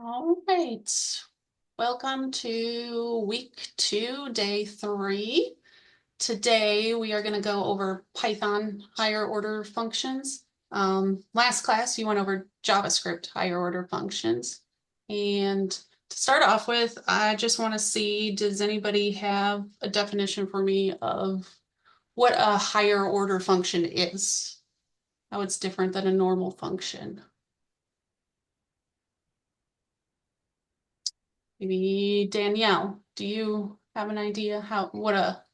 All right. Welcome to week 2, day 3. Today we are going to go over Python higher order functions. Last class you went over JavaScript higher order functions. And to start off with, I just want to see, does anybody have a definition for me of what a higher order function is? How it's different than a normal function? Maybe Danielle, do you have an idea what a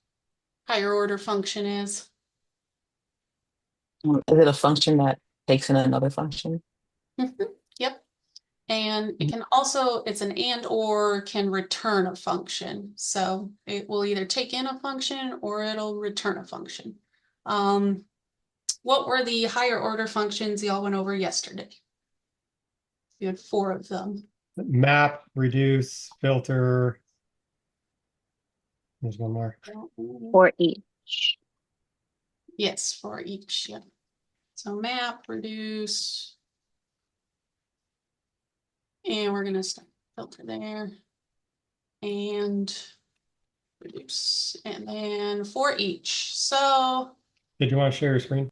higher order function is? Is it a function that takes in another function? Yep. And it can also, it's an and or can return a function. So it will either take in a function or it'll return a function. What were the higher order functions y'all went over yesterday? You had 4 of them. Map, reduce, filter. There's one more. For each. Yes, for each. Yeah. So map, reduce, and we're gonna start filter there and reduce, and then for each. So Did you want to share your screen?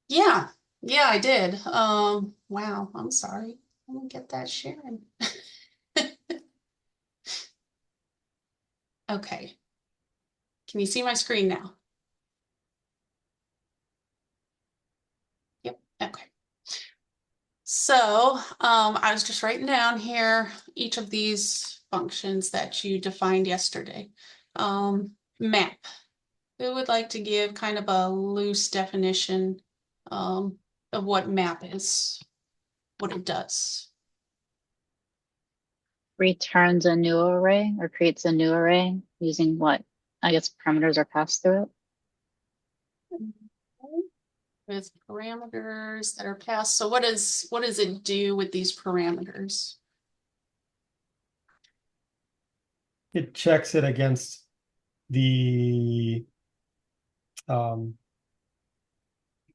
yeah, I did. Wow, I'm sorry. Let me get that sharing. Okay. Can you see my screen now? Yep, okay. So I was just writing down here each of these functions that you defined yesterday. Map. Who would like to give kind of a loose definition of what map is, what it does? Returns a new array or creates a new array using what, I guess, parameters are passed through it. With parameters that are passed. So what does it do with these parameters? It checks it against the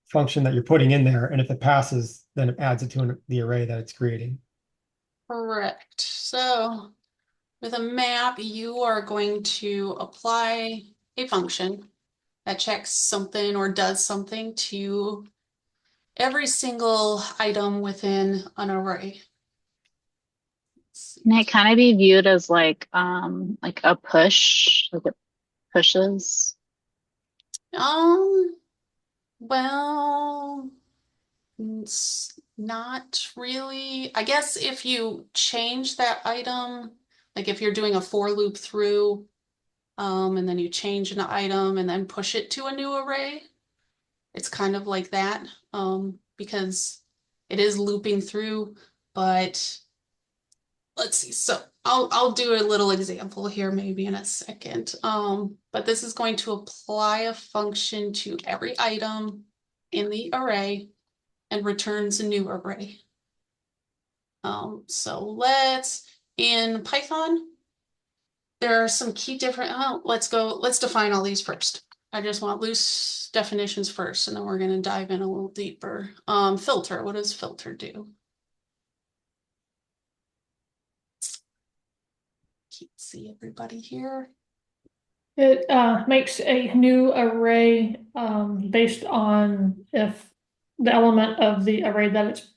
function that you're putting in there, and if it passes, then it adds it to the array that it's creating. Correct. So with a map, you are going to apply a function that checks something or does something to every single item within an array. Can it kind of be viewed as like a push, like it pushes? Well, it's not really. I guess if you change that item, like if you're doing a for loop through, and then you change an item and then push it to a new array, it's kind of like that, because it is looping through, but let's see. So I'll do a little example here maybe in a second. But this is going to apply a function to every item in the array and returns a new array. So let's, in Python, there are some key different, let's define all these first. I just want loose definitions first, and then we're going to dive in a little deeper. Filter, what does filter do? Can't see everybody here. It makes a new array based on if the element of the array that it's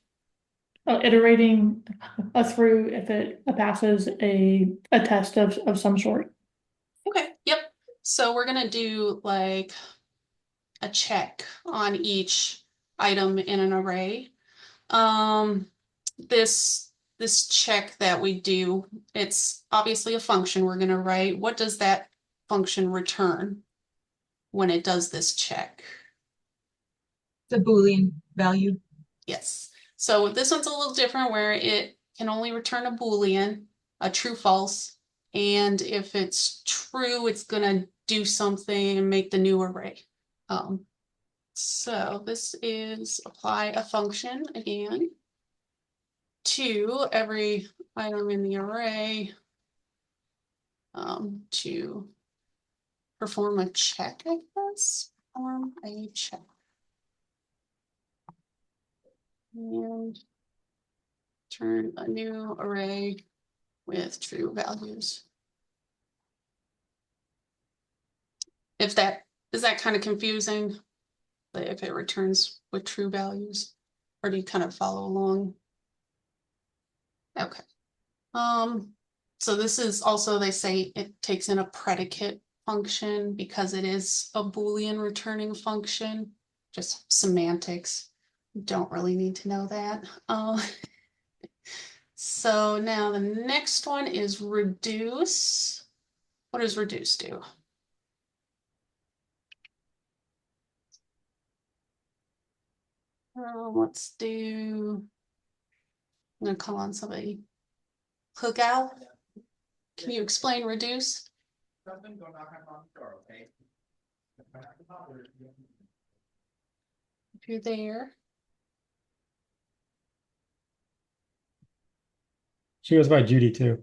iterating through, if it passes a test of some sort. Okay, yep. So we're gonna do like a check on each item in an array. This check that we do, it's obviously a function we're gonna write. What does that function return when it does this check? The Boolean value. Yes. So this one's a little different where it can only return a Boolean, a true false, and if it's true, it's gonna do something and make the new array. So this is apply a function again to every item in the array to perform a check, I guess. Perform a check. And Return a new array with true values. If that, is that kind of confusing? Like if it returns with true values, or do you kind of follow along? Okay. So this is also, they say it takes in a predicate function because it is a Boolean returning function, just semantics. Don't really need to know that. So now the next one is reduce. What does reduce do? Let's do, I'm gonna call on somebody. Hookout, can you explain reduce? If you're there. She goes by Judy too.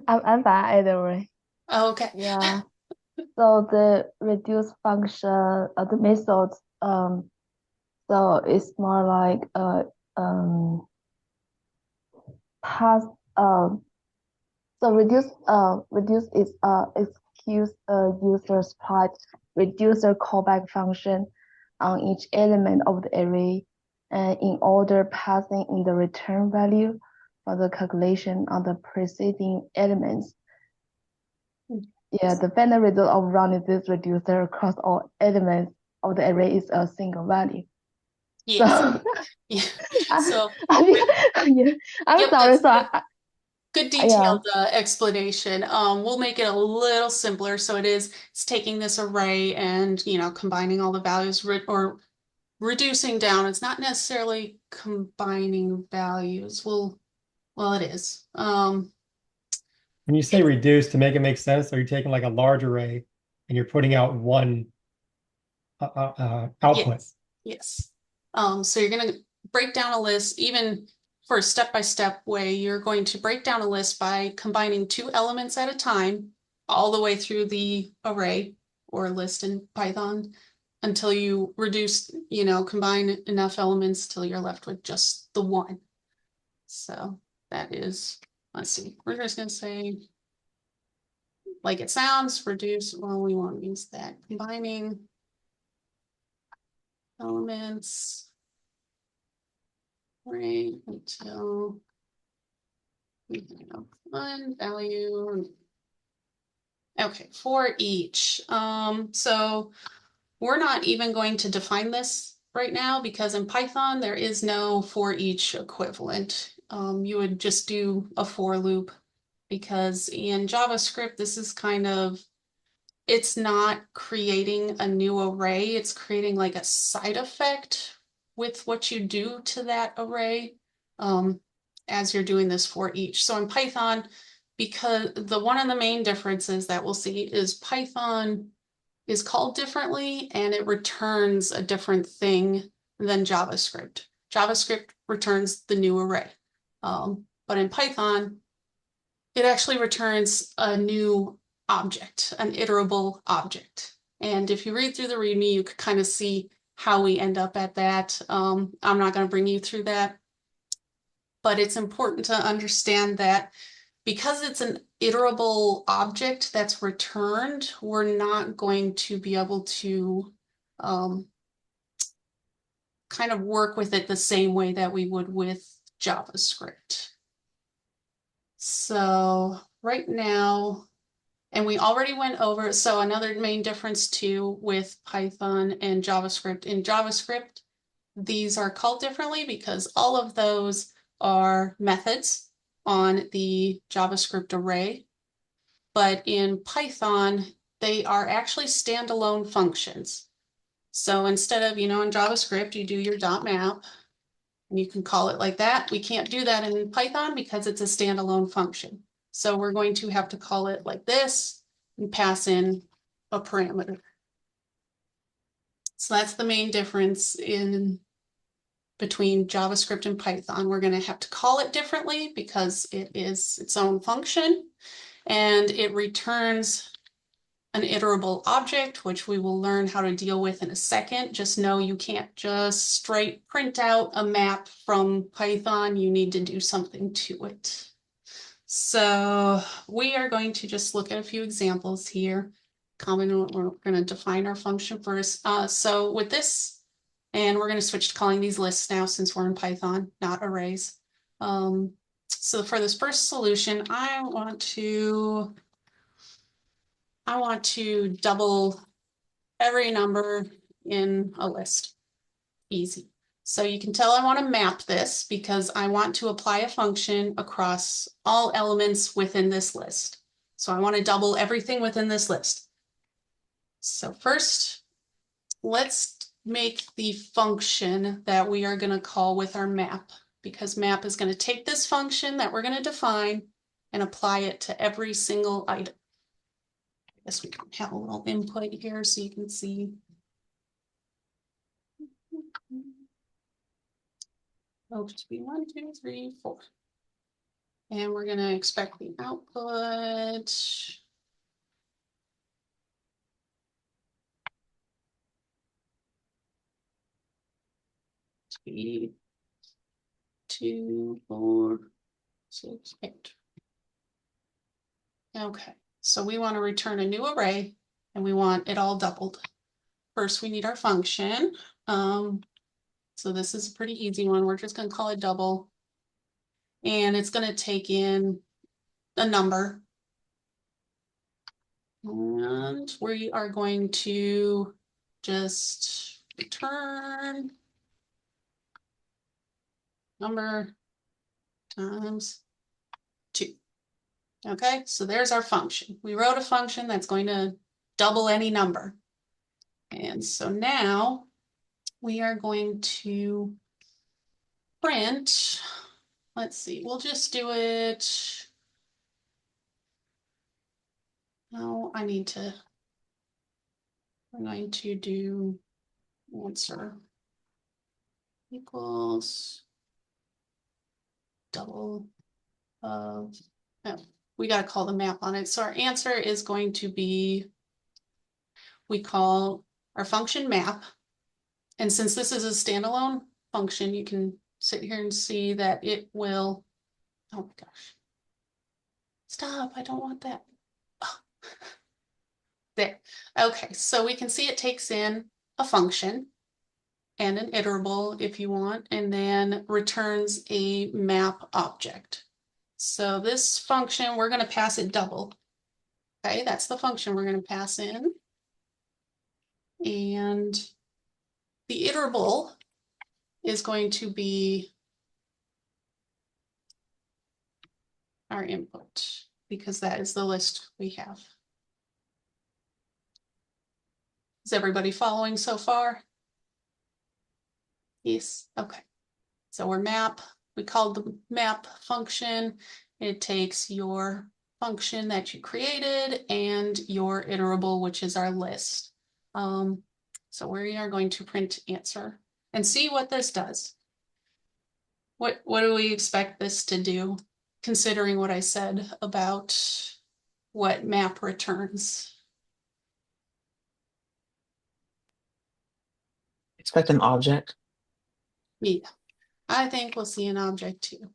I'm fine either way. Oh, okay. Yeah. So the reduce function, the method, so it's more like pass so reduce is executes a user's part reducer callback function on each element of the array, and in order passing in the return value for the calculation on the preceding elements. Yeah, the final result of running this reducer across all elements of the array is a single value. Yes. So, Yeah. I- So yeah, I'm Yep, sorry. that's So good. Good yeah, detailed explanation. We'll make it a little simpler. So it's taking this array and, combining all the values or reducing down. It's not necessarily combining values. Well, it is. When you say reduce, to make it make sense, are you taking like a large array and you're putting out one output? Yes. Yes. So you're going to break down a list, even for a step-by-step way, you're going to break down a list by combining two elements at a time, all the way through the array or list in Python until you reduce, combine enough elements till you're left with just the one. So that is, let's see, we're just going to say, like it sounds, reduce, well, we won't use that. Combining elements. Right until we have one value. Okay, for each. So we're not even going to define this right now because in Python there is no for each equivalent. You would just do a for loop because in JavaScript this is kind of, it's not creating a new array, it's creating like a side effect with what you do to that array as you're doing this for each. So in Python, because one of the main differences that we'll see is Python is called differently and it returns a different thing than JavaScript. JavaScript returns the new array. But in Python, it actually returns a new object, an iterable object. And if you read through the README, you could kind of see how we end up at that. I'm not going to bring you through that, but it's important to understand that because it's an iterable object that's returned, we're not going to be able to kind of work with it the same way that we would with JavaScript. So right now, and we already went over, so another main difference too with Python and JavaScript. In JavaScript, these are called differently because all of those are methods on the JavaScript array. But in Python, they are actually standalone functions. So instead of, in JavaScript, you do your .map, and you can call it like that. We can't do that in Python because it's a standalone function. So we're going to have to call it like this and pass in a parameter. So that's the main difference between JavaScript and Python. We're going to have to call it differently because it is its own function and it returns an iterable object, which we will learn how to deal with in a second. Just know you can't just straight print out a map from Python. You need to do something to it. So we are going to just look at a few examples here. We're going to define our function first. So with this, and we're going to switch to calling these lists now since we're in Python, not arrays. So for this first solution, I want to double every number in a list. Easy. So you can tell I want to map this because I want to apply a function across all elements within this list. So I want to double everything within this list. So first, let's make the function that we are going to call with our map, because map is going to take this function that we're going to define and apply it to every single item. I guess we can have a little input here so you can see. Oh, just be 1, 2, 3, 4. And we're going to expect the output. To be 2, 4, 6, 8. Okay, so we want to return a new array and we want it all doubled. First, we need our function. So this is a pretty easy one. We're just going to call it double. And it's going to take in a number. And we are going to just return number times 2. Okay, so there's our function. We wrote a function that's going to double any number. And so now we are going to print, let's see, we'll just do it. No, we're going to do answer equals double of, oh, we got to call the map on it. So our answer is going to be, we call our function map. And since this is a standalone function, you can sit here and see that it will, oh my gosh. Stop, I don't want that. Oh. There. Okay, so we can see it takes in a function and an iterable if you want, and then returns a map object. So this function, we're going to pass it double. Okay, that's the function we're going to pass in. And the iterable is going to be our input, because that is the list we have. Is everybody following so far? Yes, okay. So we're map, we called the map function. It takes your function that you created and your iterable, which is our list. So we are going to print answer and see what this does. What do we expect this to do, considering what I said about what map returns? Expect an object. Yeah, I think we'll see an object too.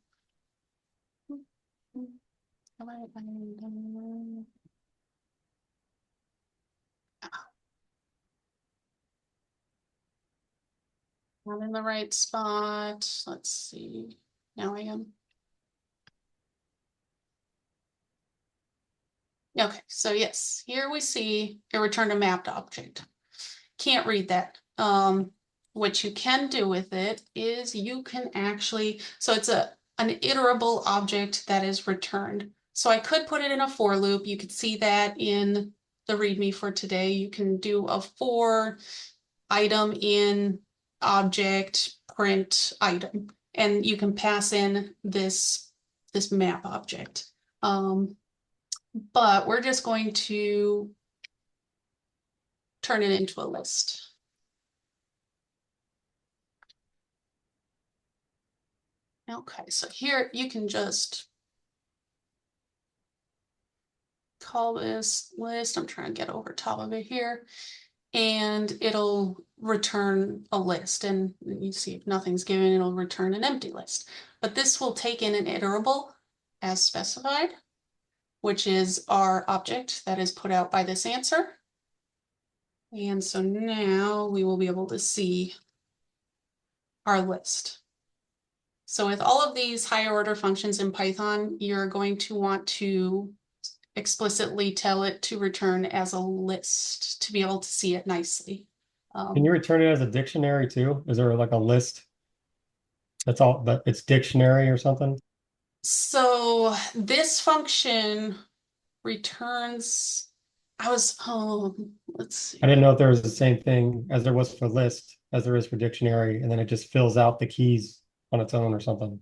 Not in the right spot. Let's see. Now I am. Okay, so yes, here we see it returned a mapped object. Can't read that. What you can do with it is you can actually, so it's an iterable object that is returned. So I could put it in a for loop. You could see that in the README for today. You can do a for item in object print item, and you can pass in this map object. But we're just going to turn it into a list. Okay, so here you can just call this list. I'm trying to get over top of it here. And it'll return a list, and you see if nothing's given, it'll return an empty list. But this will take in an iterable as specified, which is our object that is put out by this answer. And so now we will be able to see our list. So with all of these higher order functions in Python, you're going to want to explicitly tell it to return as a list to be able to see it nicely. Can you return it as a dictionary too? Is there like a list? That's all, but it's dictionary or something? So this function returns, let's see. I didn't know if there was the same thing as there was for list as there is for dictionary, and then it just fills out the keys on its own or something.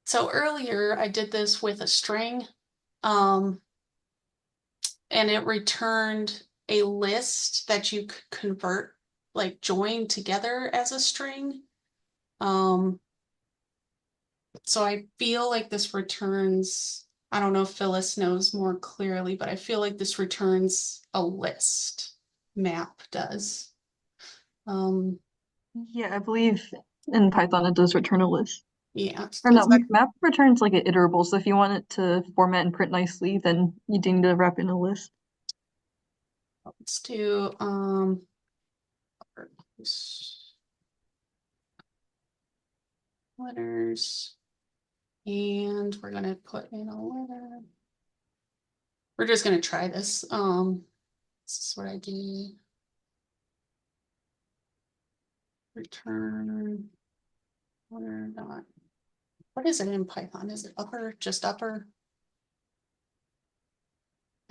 So earlier I did this with a string, and it returned a list that you could convert, like join together as a string. So I feel like this returns, I don't know if Phyllis knows more clearly, but I feel like this returns a list. Map does. Yeah, I believe in Python it does return a list. Yeah. Or no, Is that- map returns like an iterable, so if you want it to format and print nicely, then you need to wrap in a list. Let's do letters, and we're gonna put in a letter. We're just gonna try this. This is what I did. Return letter dot. What is it in Python? Is it upper? Just upper?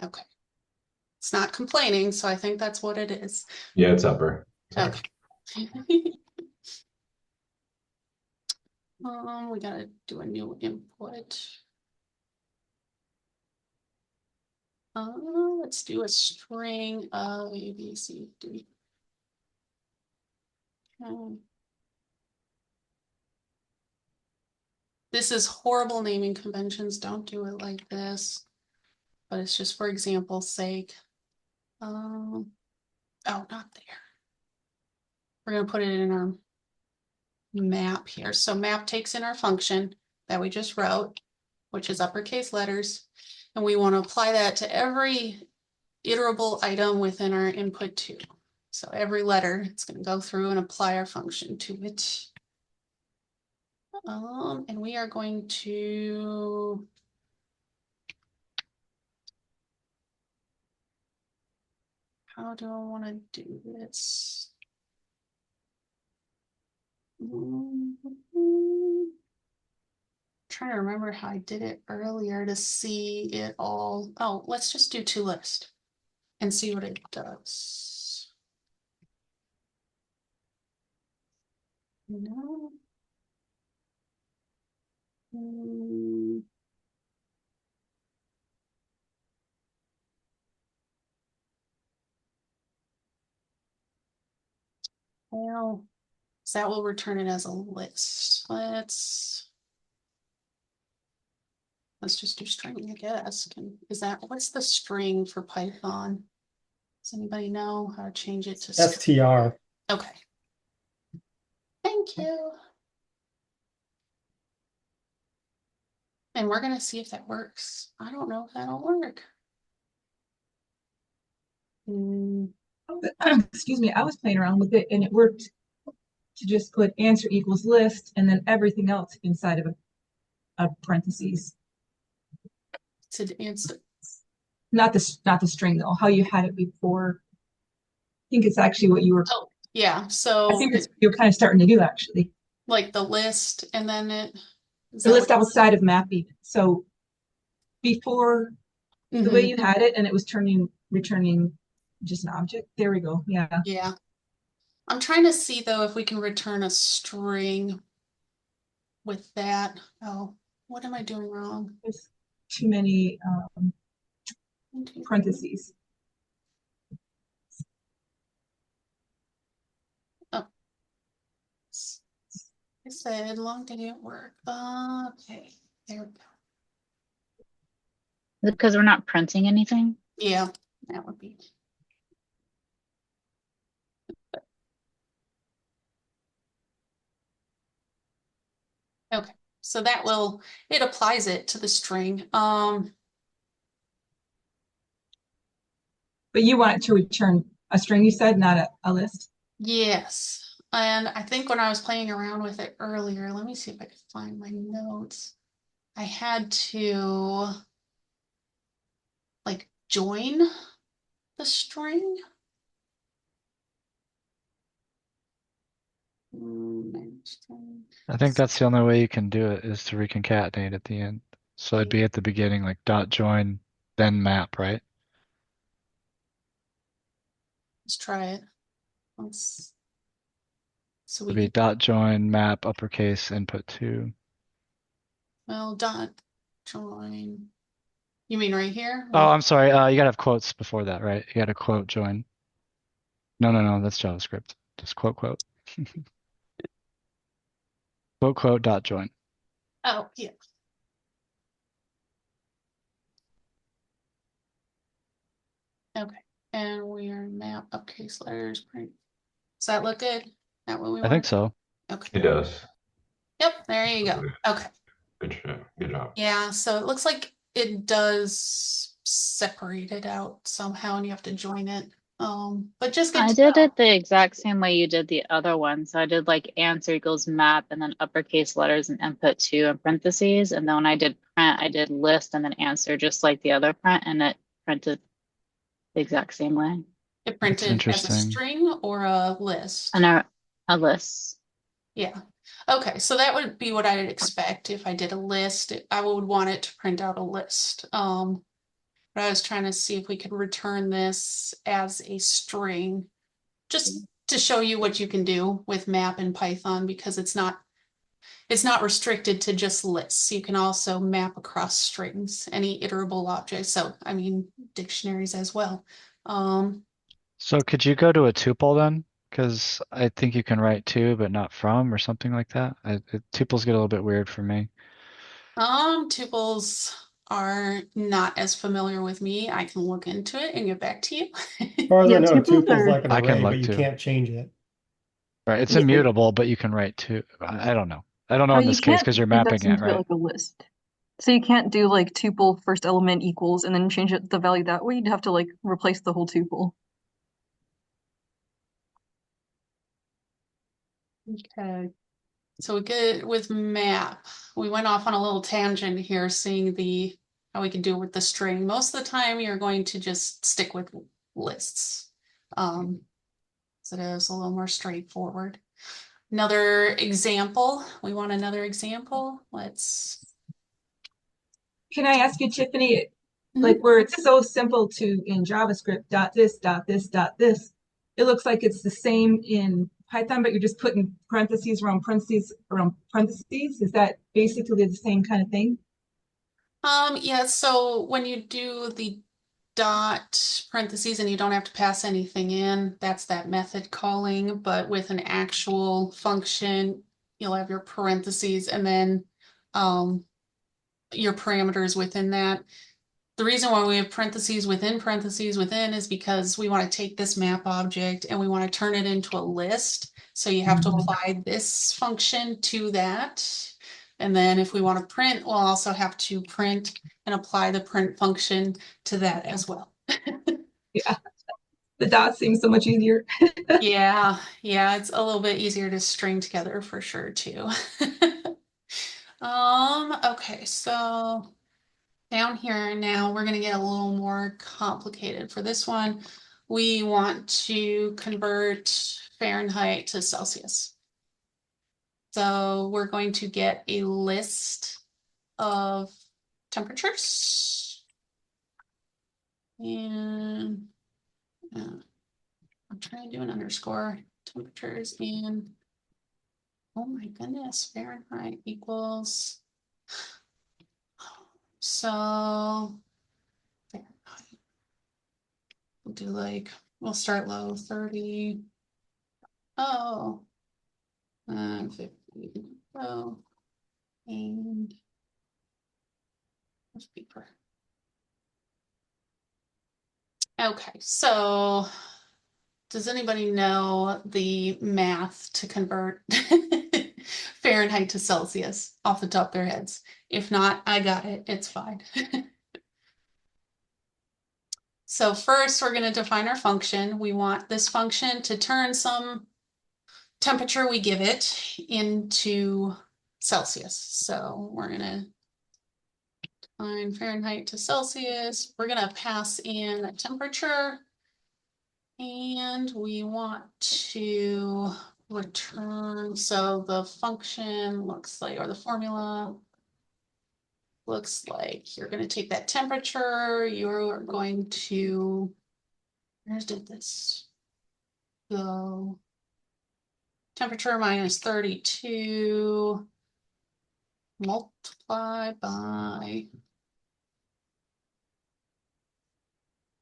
Okay. It's not complaining, so I think that's what it is. Yeah, it's upper. Okay. We gotta do a new input. Let's do a string of A, B, C, D. Okay. This is horrible naming conventions. Don't do it like this. But it's just for example's sake. Oh, not there. We're gonna put it in our map here. So map takes in our function that we just wrote, which is uppercase letters. And we want to apply that to every iterable item within our input too. So every letter, it's going to go through and apply our function to it. And we are going to how do I want to do this? Trying to remember how I did it earlier to see it all. Oh, let's just do toList and see what it does. No. Well, so that will return it as a list. Let's just do string, I guess. What's the string for Python? Does anybody know how to change it to string? STR. Okay. Thank you. And we're gonna see if that works. I don't know if that'll work. Excuse me, I was playing around with it and it worked to just put answer equals list and then everything else inside of a parentheses. To answer. Not the string though, how you had it before. I think it's actually what you were, Oh, yeah. I So think it's what you're kind of starting to do actually. like the list and then The list outside of mapping. So before the way you had it and it was returning just an object. There we go. Yeah. Yeah. I'm trying to see though if we can return a string with that. Oh, what am I doing wrong? There's too many parentheses. Oh. I said long didn't work. Okay, there we go. Is it because we're not printing anything? Yeah, that would be. Okay, so that will, it applies it to the string. But you want it to return a string, you said, not a list? Yes, and I think when I was playing around with it earlier, let me see if I can find my notes. I had to like join the string. String. I think that's the only way you can do it is to reconcatenate at the end. So it'd be at the beginning, like dot join, then map, right? Let's try it. Let's. So It'd we be can, dot join map uppercase input 2. well, dot join. You mean right here? Oh, I'm sorry. You gotta have quotes before that, right? You gotta quote join. No, that's JavaScript. Just quote. Quote dot join. Oh, yeah. Okay, and we are map uppercase letters. Print. Does that look good? That what we I think want? so. Okay. It does. Yep, there you go. Okay. Good job. Good job. Yeah, so it looks like it does separate it out somehow and you have to join it. But just good I to did know. it the exact same way you did the other one. So I did like answer equals map and then uppercase letters and input 2 in parentheses. And then when I did print, I did list and then answer just like the other print, and it printed the exact same way. It That's printed as a interesting. string or a list. And a list. Yeah. Okay, so that would be what I'd expect if I did a list. I would want it to print out a list. But I was trying to see if we could return this as a string, just to show you what you can do with map in Python, because it's not restricted to just lists. You can also map across strings, any iterable object. So, I mean, dictionaries as well. So could you go to a tuple then? Because I think you can write to, but not from, or something like that. Tuples get a little bit weird for me. Tuples are not as familiar with me. I can look into it and get back to you. As far as I Yeah, know, tuples tuple's are like an I can array, but look you too. can't change it. Right, it's Yeah. immutable, but you can write to. I don't know. I don't know in you this case can't because you're index mapping it, into it right? like a list. So you can't do like tuple first element equals and then change it the value that way. You'd have to like replace the whole tuple. Okay. So we get with map. We went off on a little tangent here, seeing how we can do it with the string. Most of the time, you're going to just stick with lists. So it is a little more straightforward. Another example. We want another example. Let's. Can I ask you, Tiffany, Mhm. like where it's so simple to in JavaScript, dot this, dot this, dot this, it looks like it's the same in Python, but you're just putting parentheses around parentheses around parentheses. Is that basically the same kind of thing? Yeah, so when you do the dot parentheses and you don't have to pass anything in, that's that method calling, but with an actual function, you'll have your parentheses and then your parameters within that. The reason why we have parentheses within is because we want to take this map object and we want to turn it into a list. So you have to apply this function to that. And then if we want to print, we'll also have to print and apply the print function to that as well. Yeah, the dots seem so much easier. Yeah, it's a little bit easier to string together for sure too. Okay, so down here now, we're going to get a little more complicated. For this one, we want to convert Fahrenheit to Celsius. So we're going to get a list of temperatures. And I'm trying to do an underscore temperatures in, oh my goodness, Fahrenheit equals, so Fahrenheit. We'll do like, we'll start low, 30. Oh, 50. Oh, and let's be per. Okay, so does anybody know the math to convert Fahrenheit to Celsius off the top of their heads? If not, I got it. It's fine. So first, we're going to define our function. We want this function to turn some temperature we give it into Celsius. So we're going to define Fahrenheit to Celsius. We're going to pass in a temperature. And we want to return, so the function looks like, or the formula looks like you're going to take that temperature, you're going to, where did this go? Temperature minus 32, multiply by,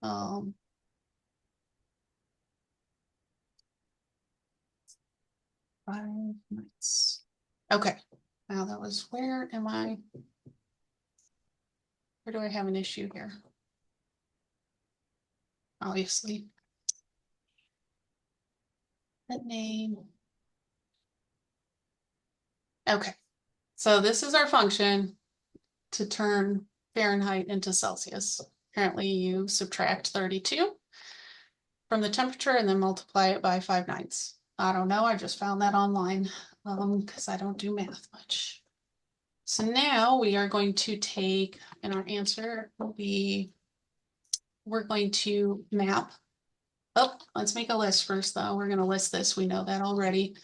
5 minutes. Okay, now that was, where am I? Where do I have an issue here? Obviously. That name. Okay, so this is our function to turn Fahrenheit into Celsius. Apparently you subtract 32 from the temperature and then multiply it by 5/9. I don't know, I just found that online because I don't do math much. So now we are going to take, and our answer will be, we're going to map. Oh, let's make a list first though. We're going to list this, we know that already.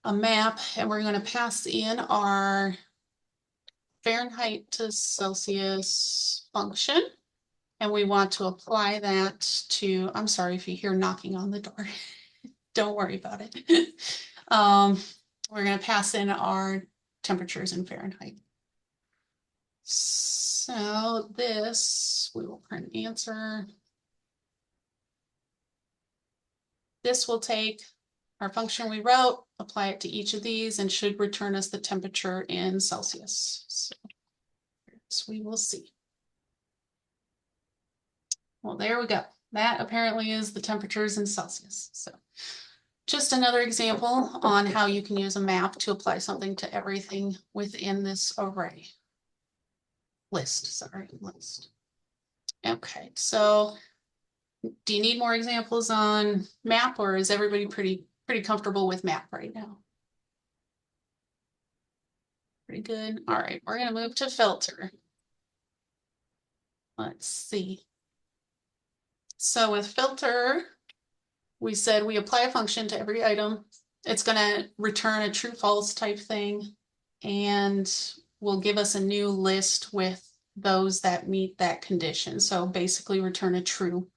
A map, and we're going to pass in our Fahrenheit to Celsius function. And we want to apply that to, I'm sorry if you hear knocking on the door. Don't worry about it. We're going to pass in our temperatures in Fahrenheit. So this, we will print answer. This will take our function we wrote, apply it to each of these, and should return us the temperature in Celsius. So we will see. Well, there we go. That apparently is the temperatures in Celsius. So just another example on how you can use a map to apply something to everything within this array. List. Okay, so do you need more examples on map, or is everybody pretty comfortable with map right now? Pretty good. All right, we're gonna move to filter. Let's see. So with filter, we said we apply a function to every item. It's gonna return a true false type thing and will give us a new list with those that meet that condition. So basically return a true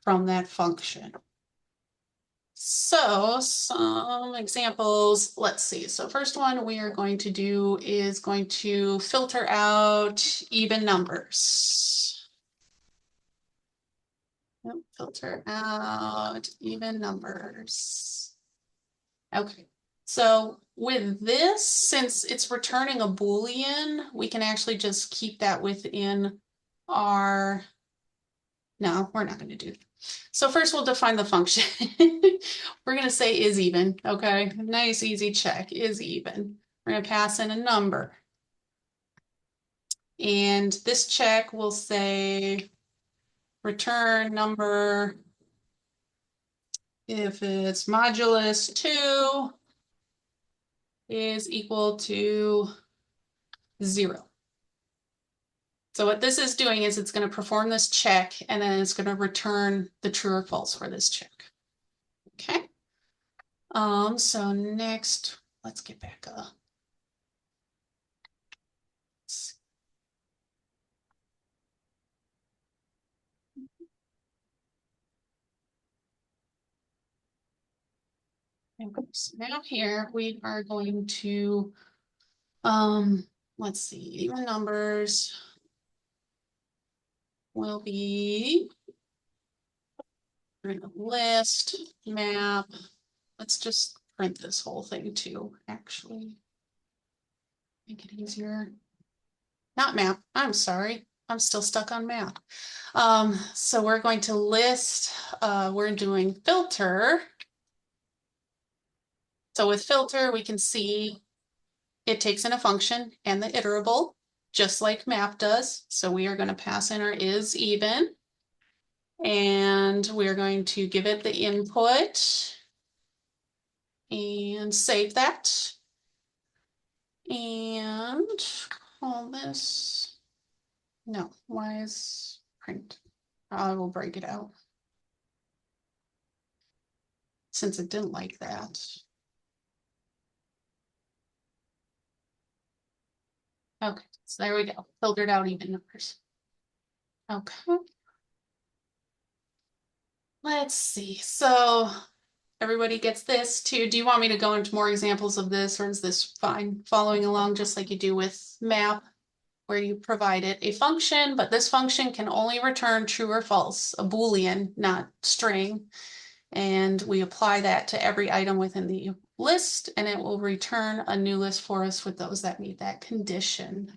from that function. So some examples, let's see. So first one we are going to do is going to filter out even numbers. Filter out even numbers. Okay, so with this, since it's returning a Boolean, we can actually just keep that within our, no, we're not going to do that. So first we'll define the function. We're going to say is even, okay? Nice, easy check, is even. We're going to pass in a number. And this check will say return number if its modulus 2 is equal to 0. So what this is doing is it's going to perform this check and then it's going to return the true or false for this check. Okay. So next, let's get back up. So now here we are going to, let's see, even numbers will be, we're going to list, map. Let's just print this whole thing too, actually. Make it easier. Not map, I'm sorry. I'm still stuck on math. So we're going to list, we're doing filter. So with filter, we can see it takes in a function and the iterable, just like map does. So we are going to pass in our is even. And we're going to give it the input and save that. And call this, no, why is print? I will break it out. Since it didn't like that. Okay, so there we go, filtered out even numbers. Okay. Let's see, so everybody gets this too. Do you want me to go into more examples of this, or is this fine following along just like you do with map, where you provided a function, but this function can only return true or false, a Boolean, not string. And we apply that to every item within the list, and it will return a new list for us with those that meet that condition.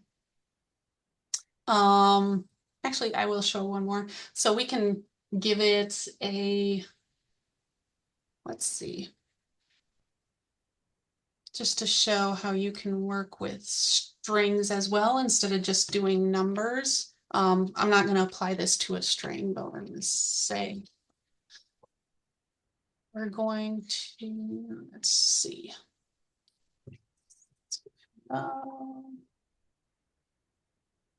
Actually, I will show one more. So we can give it a, let's see, just to show how you can work with strings as well instead of just doing numbers. I'm not going to apply this to a string, but we're going to say we're going to, let's see.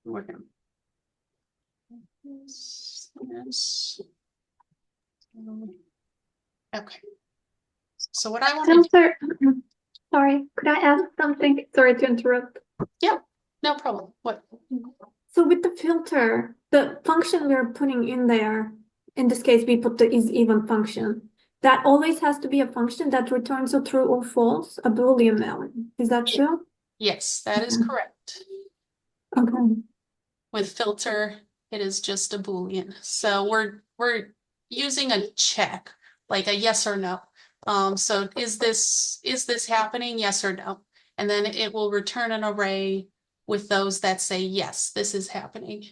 We're going to okay. So what I want to Filter, sorry, could I ask something? Sorry to interrupt. Yeah, no problem. What? So with the filter, the function we're putting in there, in this case, we put the is even function. That always has to be a function that returns a true or false, a Boolean value. Is that true? Yes, that is correct. Okay. With filter, it is just a Boolean. So we're using a check, like a yes or no. So is this happening? Yes or no? And then it will return an array with those that say yes, this is happening.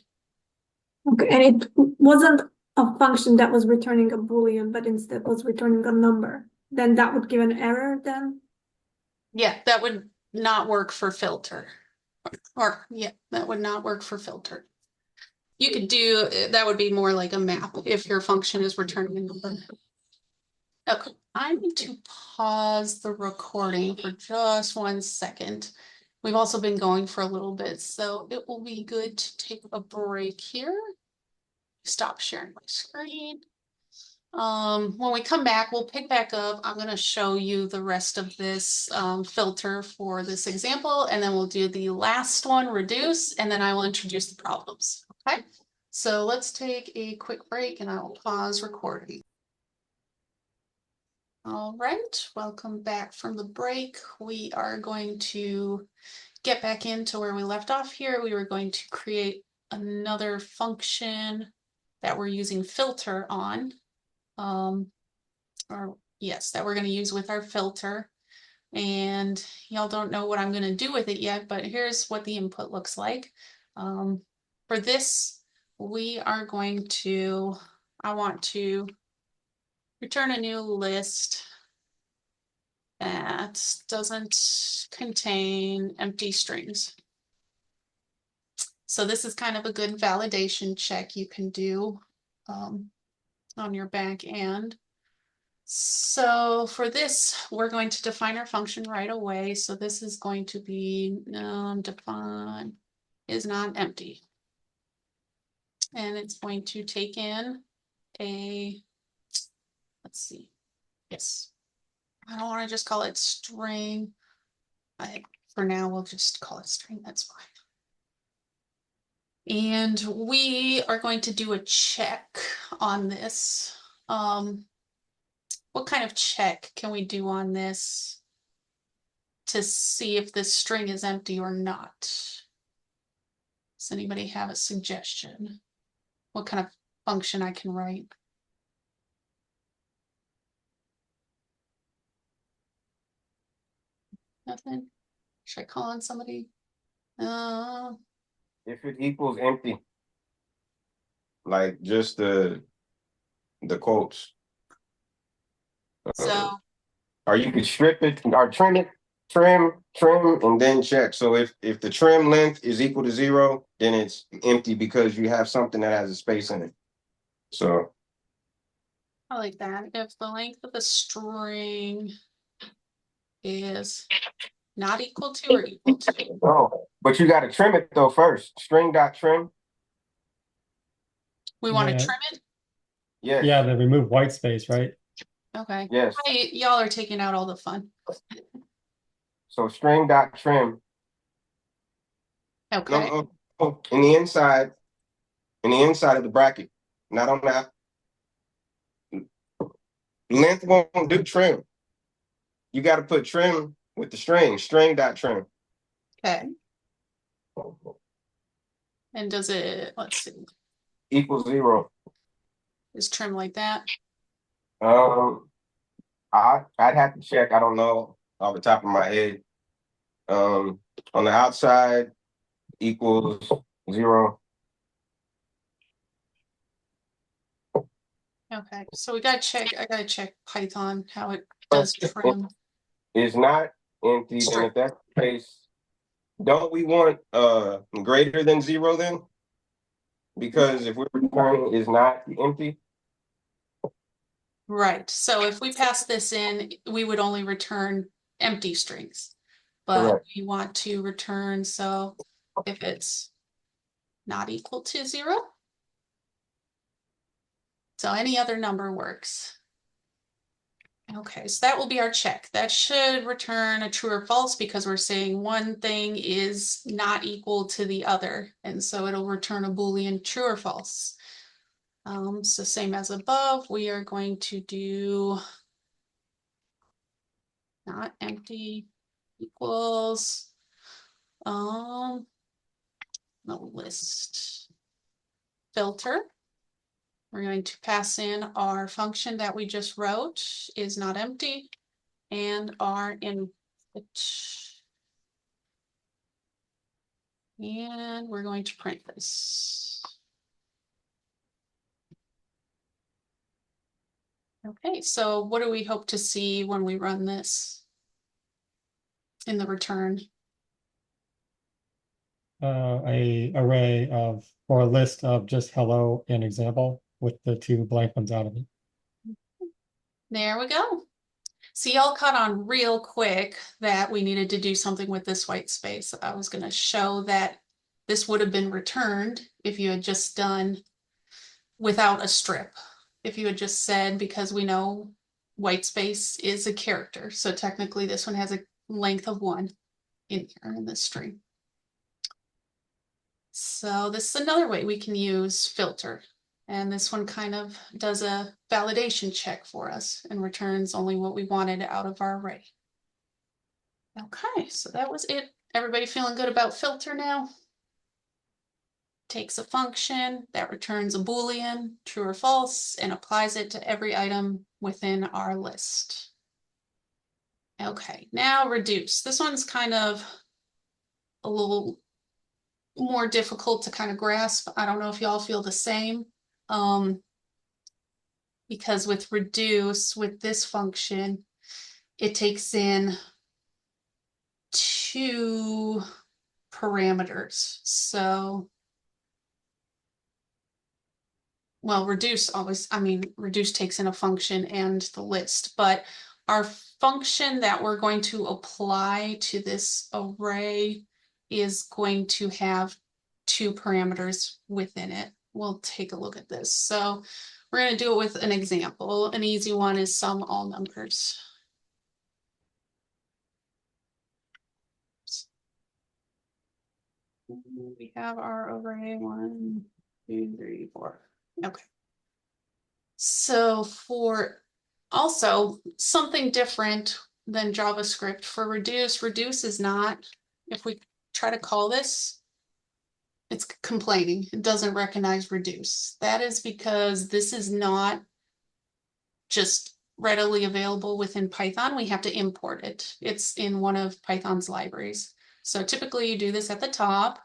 Okay, and it wasn't a function that was returning a Boolean, but instead was returning a number. Then that would give an error then? Yeah, that would not work for filter. Or yeah, that would not work for filter. You could do, that would be more like a map if your function is returning a number. Okay, I need to pause the recording for just 1 second. We've also been going for a little bit, so it will be good to take a break here. Stop sharing my screen. When we come back, we'll pick back up. I'm going to show you the rest of this filter for this example, and then we'll do the last one, reduce, and then I will introduce the problems. Okay, so let's take a quick break and I will pause recording. All right, welcome back from the break. We are going to get back into where we left off here. We were going to create another function that we're using filter on. Or yes, that we're going to use with our filter. And y'all don't know what I'm going to do with it yet, but here's what the input looks like. For this, we are going to, I want to return a new list that doesn't contain empty strings. So this is kind of a good validation check you can do on your back end. So for this, we're going to define our function right away. So this is going to be define is not empty. And it's going to take in a, let's see, yes. I don't want to just call it string. For now, we'll just call it string, that's fine. And we are going to do a check on this. What kind of check can we do on this to see if this string is empty or not? Does anybody have a suggestion? What kind of function I can write? Nothing? Should I call on somebody? If it equals empty. like just the quotes. So, Or you could strip it or trim it, trim, and then check. So if the trim length is equal to 0, then it's empty because you have something that has a space in it. So I like that. If the length of the string is not equal to or equal to. oh, but you got to trim it though first. String dot trim. We want to Yeah. trim it? Yes. Yeah, they remove white space, right? Okay. Yes. Hi, y'all are taking out all the fun. So string dot trim. Okay. No, in the inside of the bracket, not on that. Length won't do trim. You got to put trim with the string dot trim. Okay. And does it, let's see, Equals 0. is trim like that? I'd have to check. I don't know off the top of my head. On the outside equals 0. Okay, so I gotta check Python, how it does trim. It's not empty, then if that's the case, don't we want greater than 0 then? Because if we're returning is not empty. Right, so if we pass this in, we would only return empty strings. But Correct. we want to return, so if it's not equal to 0. So any other number works. Okay, so that will be our check. That should return a true or false because we're saying one thing is not equal to the other. And so it'll return a Boolean true or false. So same as above, we are going to do not empty equals the list filter. We're going to pass in our function that we just wrote is not empty and our input. And we're going to print this. Okay, so what do we hope to see when we run this in the return? A array of, or a list of just hello and example with the 2 blank ones out of it. There we go. See, y'all caught on real quick that we needed to do something with this white space. I was going to show that this would have been returned if you had just done without a strip. If you had just said, because we know white space is a character, so technically this one has a length of 1 in here in this string. So this is another way we can use filter. And this one kind of does a validation check for us and returns only what we wanted out of our array. Okay, so that was it. Everybody feeling good about filter now? Takes a function that returns a Boolean, true or false, and applies it to every item within our list. Okay, now reduce. This one's kind of a little more difficult to kind of grasp. I don't know if y'all feel the same. Because with reduce, with this function, it takes in 2 parameters. So, well, reduce always, reduce takes in a function and the list, but our function that we're going to apply to this array is going to have 2 parameters within it. We'll take a look at this. So we're going to do it with an example. An easy one is sum all numbers. We have our array 1, 2, 3, 4. Okay. So for also something different than JavaScript for reduce, reduce is not, if we try to call this, it's complaining. It doesn't recognize reduce. That is because this is not just readily available within Python. We have to import it. It's in one of Python's libraries. So typically you do this at the top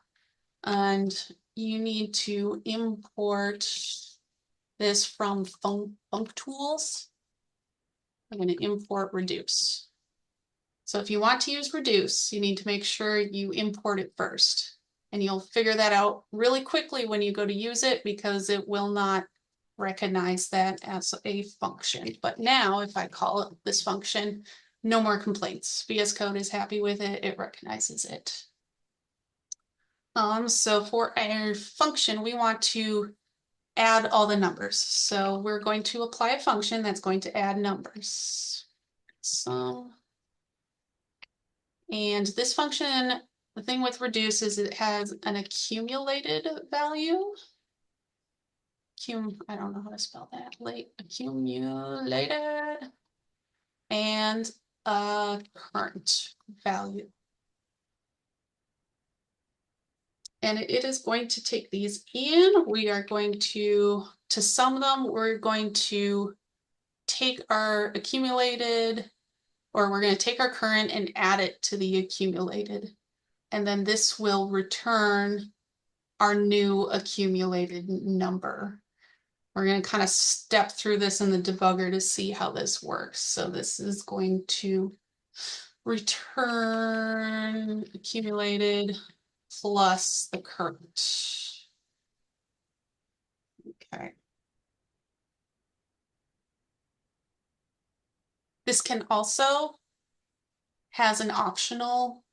and you need to import this from func tools. I'm going to import reduce. So if you want to use reduce, you need to make sure you import it first. And you'll figure that out really quickly when you go to use it, because it will not recognize that as a function. But now if I call it this function, no more complaints. VS Code is happy with it. It recognizes it. So for our function, we want to add all the numbers. So we're going to apply a function that's going to add numbers. So, and this function, the thing with reduce is it has an accumulated value. I don't know how to spell that. Accumulated and a current value. And it is going to take these in. We are going to sum them, we're going to take our accumulated, or we're going to take our current and add it to the accumulated. And then this will return our new accumulated number. We're going to kind of step through this in the debugger to see how this works. So this is going to return accumulated plus the current. Okay. This can also has an optional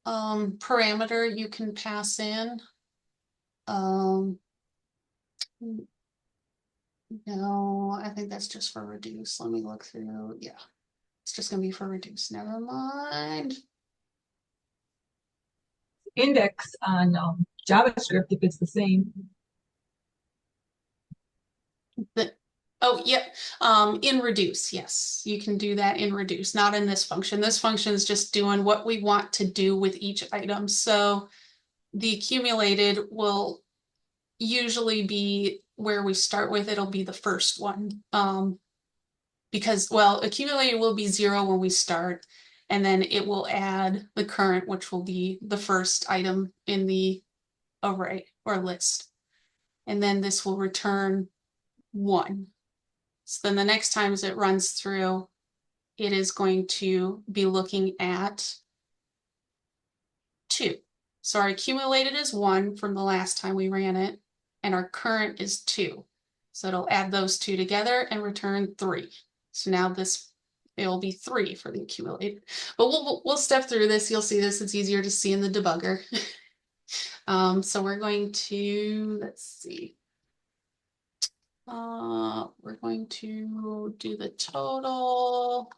parameter you can pass in. No, I think that's just for reduce. Let me look through. Yeah, it's just gonna be for reduce. Never mind. Index on JavaScript if it's the same. Oh, yep. In reduce, yes, you can do that in reduce, not in this function. This function is just doing what we want to do with each item. So the accumulated will usually be where we start with. It'll be the first one. Because, well, accumulated will be 0 when we start, and then it will add the current, which will be the first item in the array or list. And then this will return 1. So then the next time as it runs through, it is going to be looking at 2. So our accumulated is 1 from the last time we ran it, and our current is 2. So it'll add those 2 together and return 3. So now it will be 3 for the accumulated. But we'll step through this. You'll see this. It's easier to see in the debugger. So we're going to, let's see. We're going to do the total.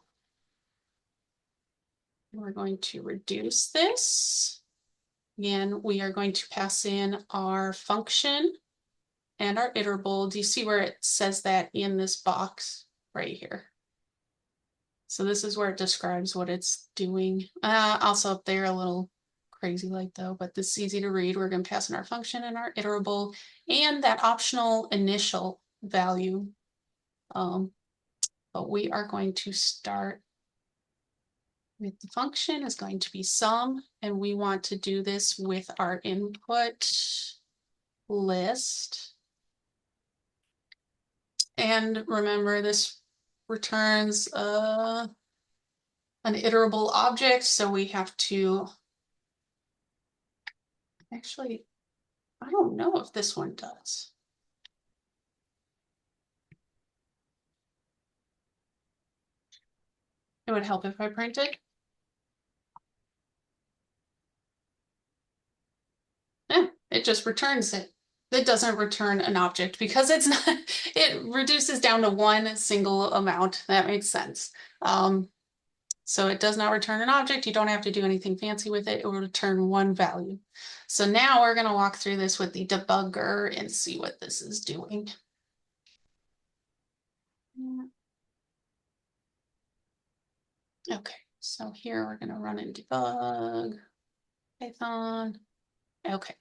We're going to reduce this. Again, we are going to pass in our function and our iterable. Do you see where it says that in this box right here? So this is where it describes what it's doing. Also up there a little crazy like though, but this is easy to read. We're going to pass in our function and our iterable and that optional initial value. But we are going to start with the function is going to be sum, and we want to do this with our input list. And remember, this returns an iterable object, so we have to actually, I don't know if this one does. It would help if I printed. It just returns it. It doesn't return an object because it's not, it reduces down to one single amount. That makes sense. So it does not return an object. You don't have to do anything fancy with it. It will return one value. So now we're going to walk through this with the debugger and see what this is doing. Okay, so here we're going to run and debug Python. Okay,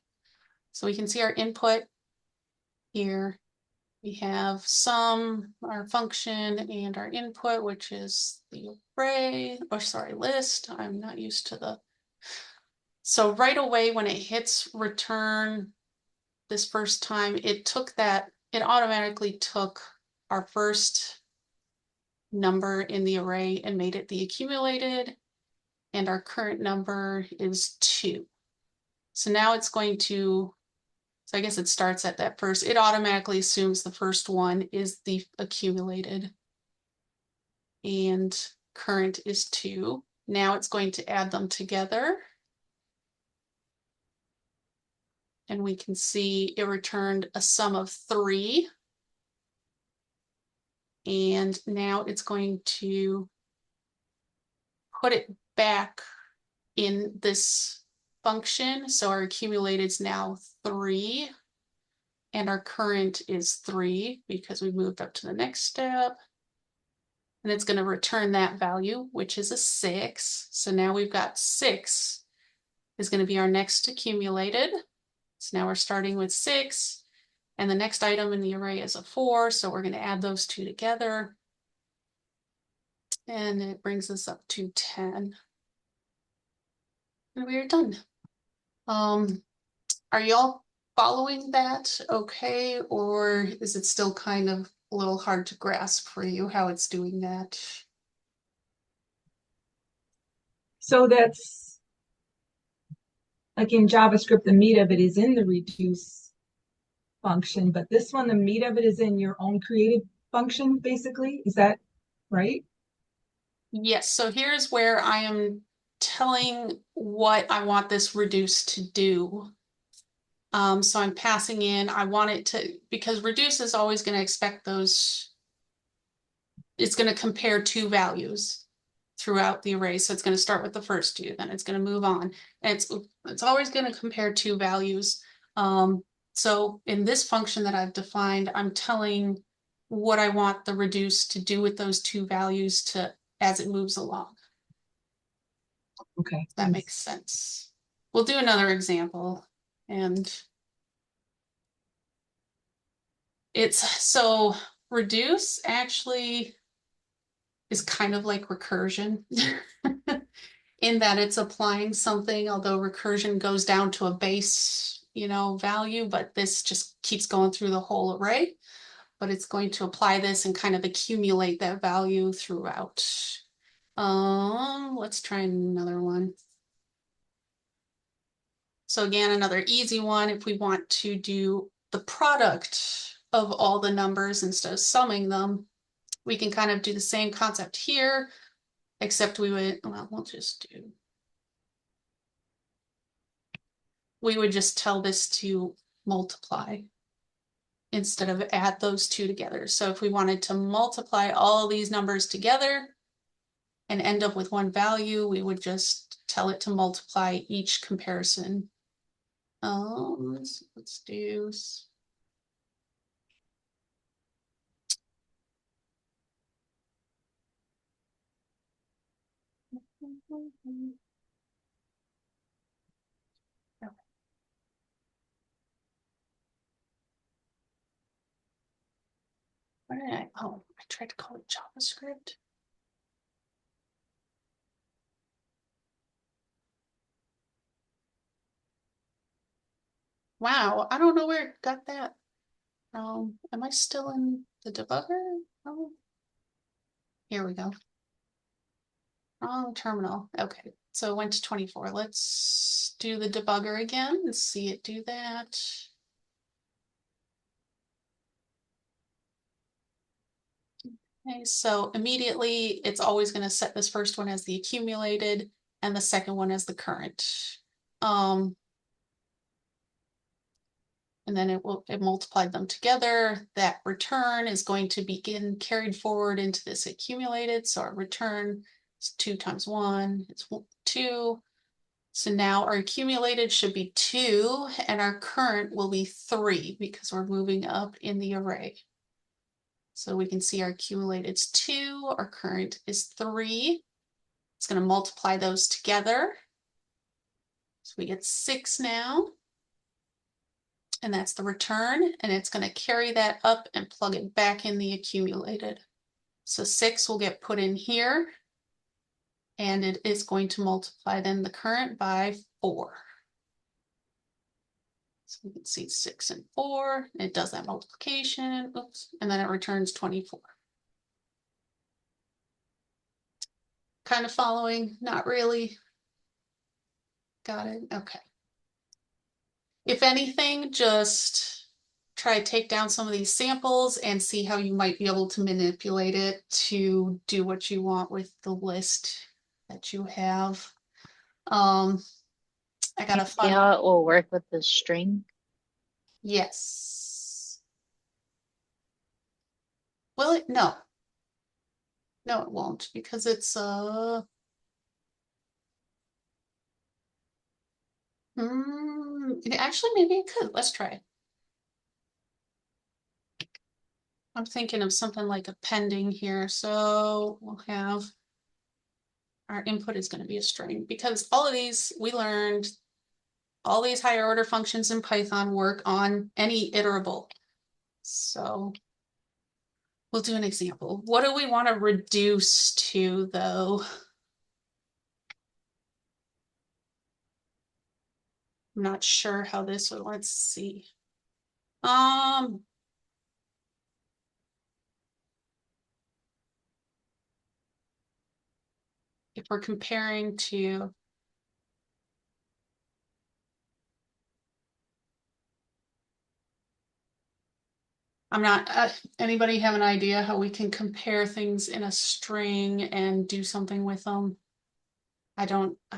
so we can see our input here. We have sum, our function, and our input, which is the array, or sorry, list. I'm not used to the. So right away when it hits return this first time, it automatically took our first number in the array and made it the accumulated, and our current number is 2. So now it's going to, so I guess it starts at that first, it automatically assumes the first one is the accumulated, and current is 2. Now it's going to add them together. And we can see it returned a sum of 3. And now it's going to put it back in this function. So our accumulated is now 3. And our current is 3 because we moved up to the next step. And it's going to return that value, which is a 6. So now we've got 6 is going to be our next accumulated. So now we're starting with 6, and the next item in the array is a 4, so we're going to add those two together. And it brings us up to 10. And we're done. Are y'all following that okay, or is it still kind of a little hard to grasp for you how it's doing that? So that's like in JavaScript, the meat of it is in the reduce function, but this one, the meat of it is in your own created function, basically. Is that right? Yes, so here's where I am telling what I want this reduce to do. So I'm passing in, I want it to, because reduce is always going to expect those, it's going to compare 2 values throughout the array. So it's going to start with the first 2, then it's going to move on. And it's always going to compare 2 values. So in this function that I've defined, I'm telling what I want the reduce to do with those 2 values to as it moves along. Okay. That makes sense. We'll do another example, and it's so reduce actually is kind of like recursion in that it's applying something, although recursion goes down to a base, value, but this just keeps going through the whole array. But it's going to apply this and kind of accumulate that value throughout. Let's try another one. So again, another easy one. If we want to do the product of all the numbers instead of summing them, we can kind of do the same concept here, except we would just tell this to multiply instead of add those 2 together. So if we wanted to multiply all these numbers together and end up with one value, we would just tell it to multiply each comparison. Let's do. Where did I tried to call it JavaScript. Wow, I don't know where it got that. Am I still in the debugger? Oh, here we go. Wrong terminal. Okay, so it went to 24. Let's do the debugger again and see it do that. Okay, so immediately it's always going to set this first one as the accumulated and the second one as the current. And then it multiplied them together. That return is going to begin carried forward into this accumulated. So our return is 2 times 1, it's 2. So now our accumulated should be 2 and our current will be 3 because we're moving up in the array. So we can see our accumulated is 2, our current is 3. It's going to multiply those together. So we get 6 now. And that's the return, and it's going to carry that up and plug it back in the accumulated. So 6 will get put in here, and it is going to multiply then the current by 4. So you can see 6 and 4. It does that multiplication. Oops. And then it returns 24. Kind of following, not really. Got it. Okay. If anything, just try to take down some of these samples and see how you might be able to manipulate it to do what you want with the list that you have. I got a See fun. how it will work with the string? Yes. Will it? No. No, it won't, because it's actually maybe it could. Let's try it. I'm thinking of something like a pending here. So we'll have our input is going to be a string, because all of these we learned, all these higher order functions in Python work on any iterable. So we'll do an example. What do we want to reduce to though? I'm not sure how this would, let's see. If we're comparing to I'm not, anybody have an idea how we can compare things in a string and do something with them? I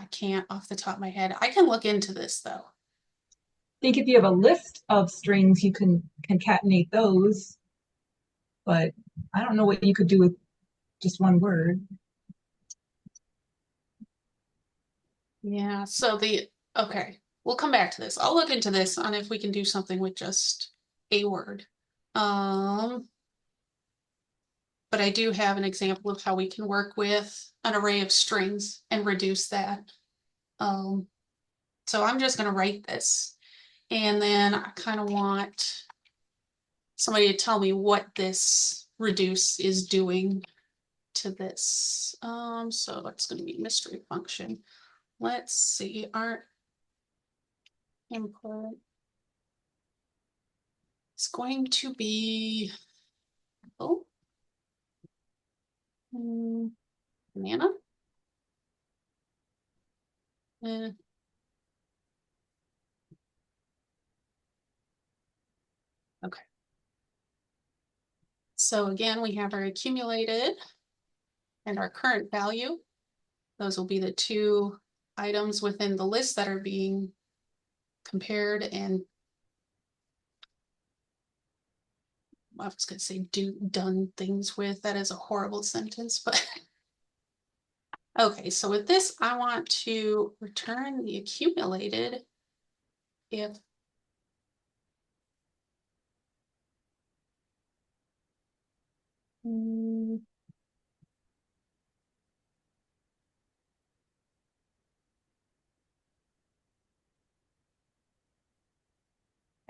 can't off the top of my head. I can look into this though. I think if you have a list of strings, you can concatenate those, but I don't know what you could do with just one word. Yeah, so okay, we'll come back to this. I'll look into this on if we can do something with just a word. But I do have an example of how we can work with an array of strings and reduce that. So I'm just going to write this, and then I kind of want somebody to tell me what this reduce is doing to this. So that's going to be mystery function. Let's see our input. It's going to be banana. Okay. So again, we have our accumulated and our current value. Those will be the two items within the list that are being compared, and I was going to say done things with. That is a horrible sentence, but okay. So with this, I want to return the accumulated if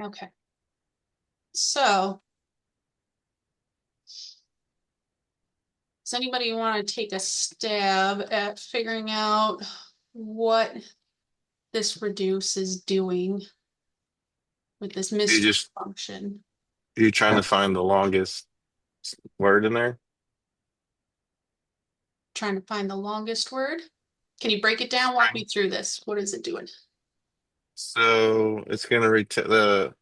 okay. So does anybody want to take a stab at figuring out what this reduce is doing with this mystery function? Are you trying to find the longest word in there? Trying to find the longest word. Can you break it down? Walk me through this. What is it doing? So it's going to return the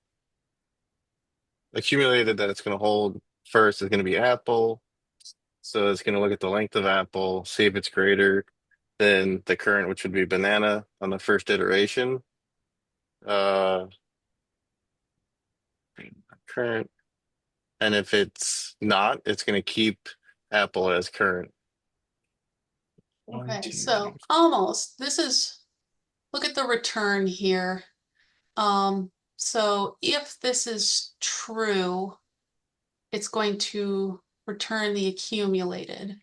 accumulated that it's going to hold first is going to be apple. So it's going to look at the length of apple, see if it's greater than the current, which would be banana on the first iteration. Current. And if it's not, it's going to keep apple as current. Okay, so almost. This is, look at the return here. So if this is true, it's going to return the accumulated.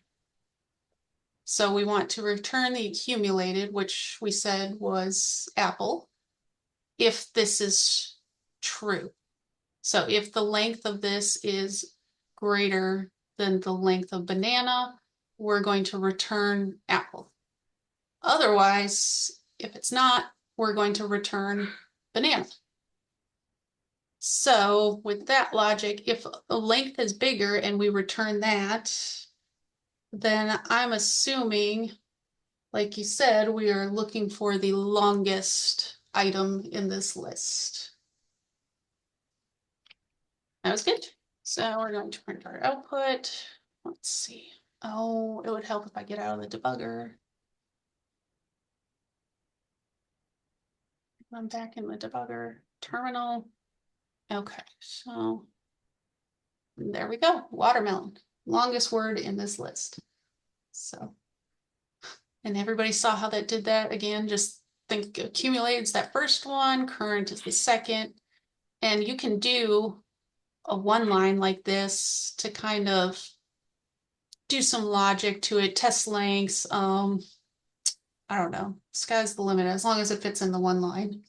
So we want to return the accumulated, which we said was apple, if this is true. So if the length of this is greater than the length of banana, we're going to return apple. Otherwise, if it's not, we're going to return banana. So with that logic, if a length is bigger and we return that, then I'm assuming, like you said, we are looking for the longest item in this list. That was good. So we're going to print our output. Let's see. Oh, it would help if I get out of the debugger. I'm back in the debugger terminal. Okay, so there we go. Watermelon, longest word in this list. So, and everybody saw how that did that again. Just think accumulates that first one, current is the second, and you can do a one line like this to kind of do some logic to it, test lengths. I don't know. Sky's the limit as long as it fits in the one line.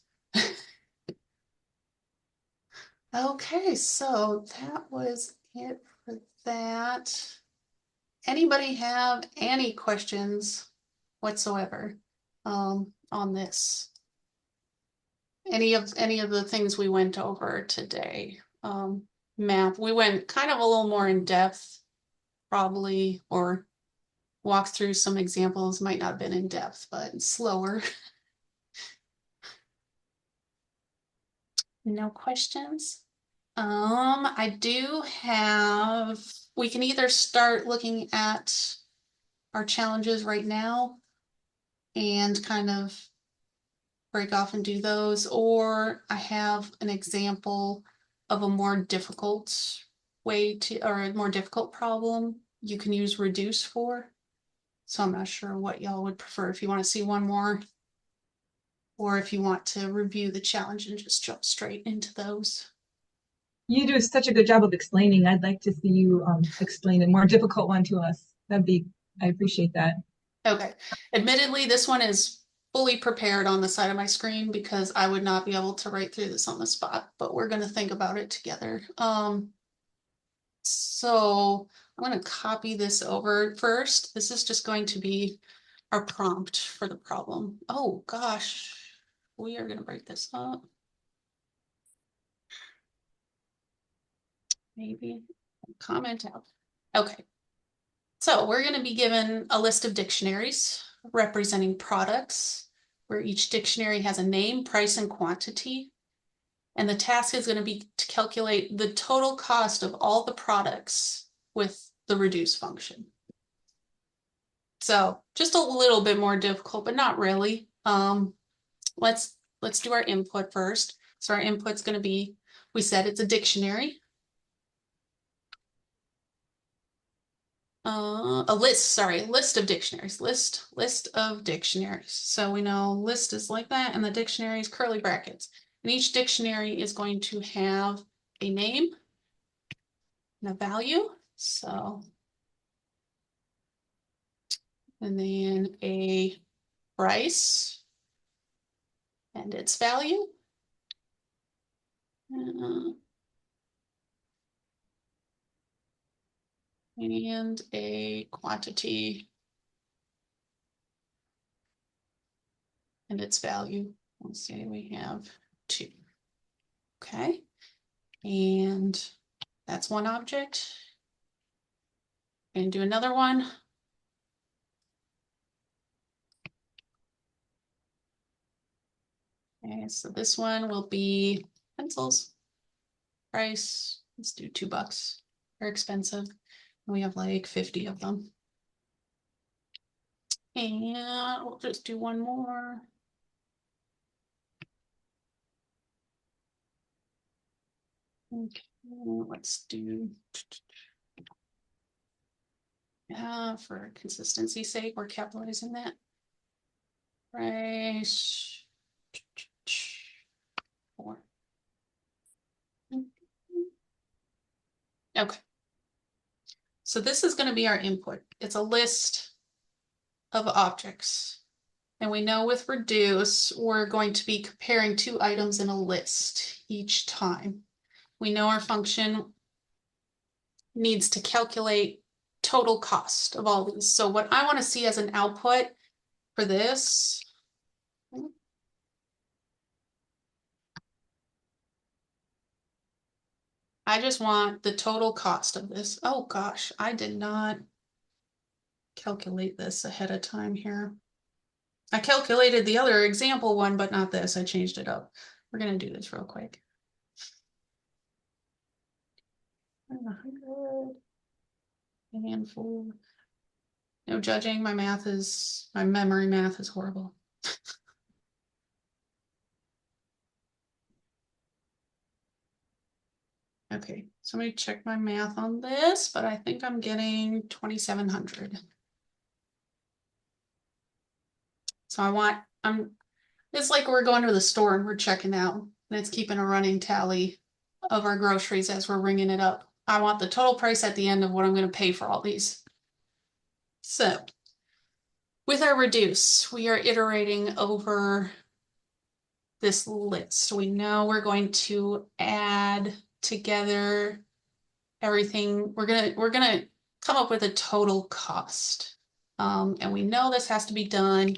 Okay, so that was it for that. Anybody have any questions whatsoever on this? Any of the things we went over today? Math, we went kind of a little more in depth, probably, or walked through some examples, might not have been in depth, but slower. No questions? I do have, we can either start looking at our challenges right now and kind of break off and do those, or I have an example of a more difficult way to, or a more difficult problem you can use reduce for. So I'm not sure what y'all would prefer, if you want to see one more, or if you want to review the challenge and just jump straight into those. You do such a good job of explaining. I'd like to see you explain a more difficult one to us. I appreciate that. Okay. Admittedly, this one is fully prepared on the side of my screen because I would not be able to write through this on the spot, but we're going to think about it together. So I'm going to copy this over first. This is just going to be our prompt for the problem. Oh gosh, we are going to break this up. Maybe comment out. Okay. So we're going to be given a list of dictionaries representing products, where each dictionary has a name, price, and quantity. And the task is going to be to calculate the total cost of all the products with the reduce function. So just a little bit more difficult, but not really. Let's do our input first. So our input's going to be, we said it's a dictionary. A list of dictionaries, list of dictionaries. So we know list is like that, and the dictionary is curly brackets. And each dictionary is going to have a name and a value. So, and then a price and its value. And a quantity and its value. Let's see, we have 2. Okay, and that's one object. And do another one. Okay, so this one will be pencils. Price, let's do $2. They're expensive. We have like 50 of them. And we'll just do one more. Okay, let's do, for consistency's sake, we're capitalizing that. Price 4. Okay. So this is going to be our input. It's a list of objects. And we know with reduce, we're going to be comparing 2 items in a list each time. We know our function needs to calculate total cost of all these. So what I want to see as an output for this I just want the total cost of this. Oh gosh, I did not calculate this ahead of time here. I calculated the other example one, but not this. I changed it up. We're gonna do this real quick. 100 handful. No judging. My memory math is horrible. Okay, so let me check my math on this, but I think I'm getting 2,700. So it's like we're going to the store and we're checking out, and it's keeping a running tally of our groceries as we're ringing it up. I want the total price at the end of what I'm going to pay for all these. So with our reduce, we are iterating over this list. We know we're going to add together everything. We're gonna come up with a total cost. And we know this has to be done.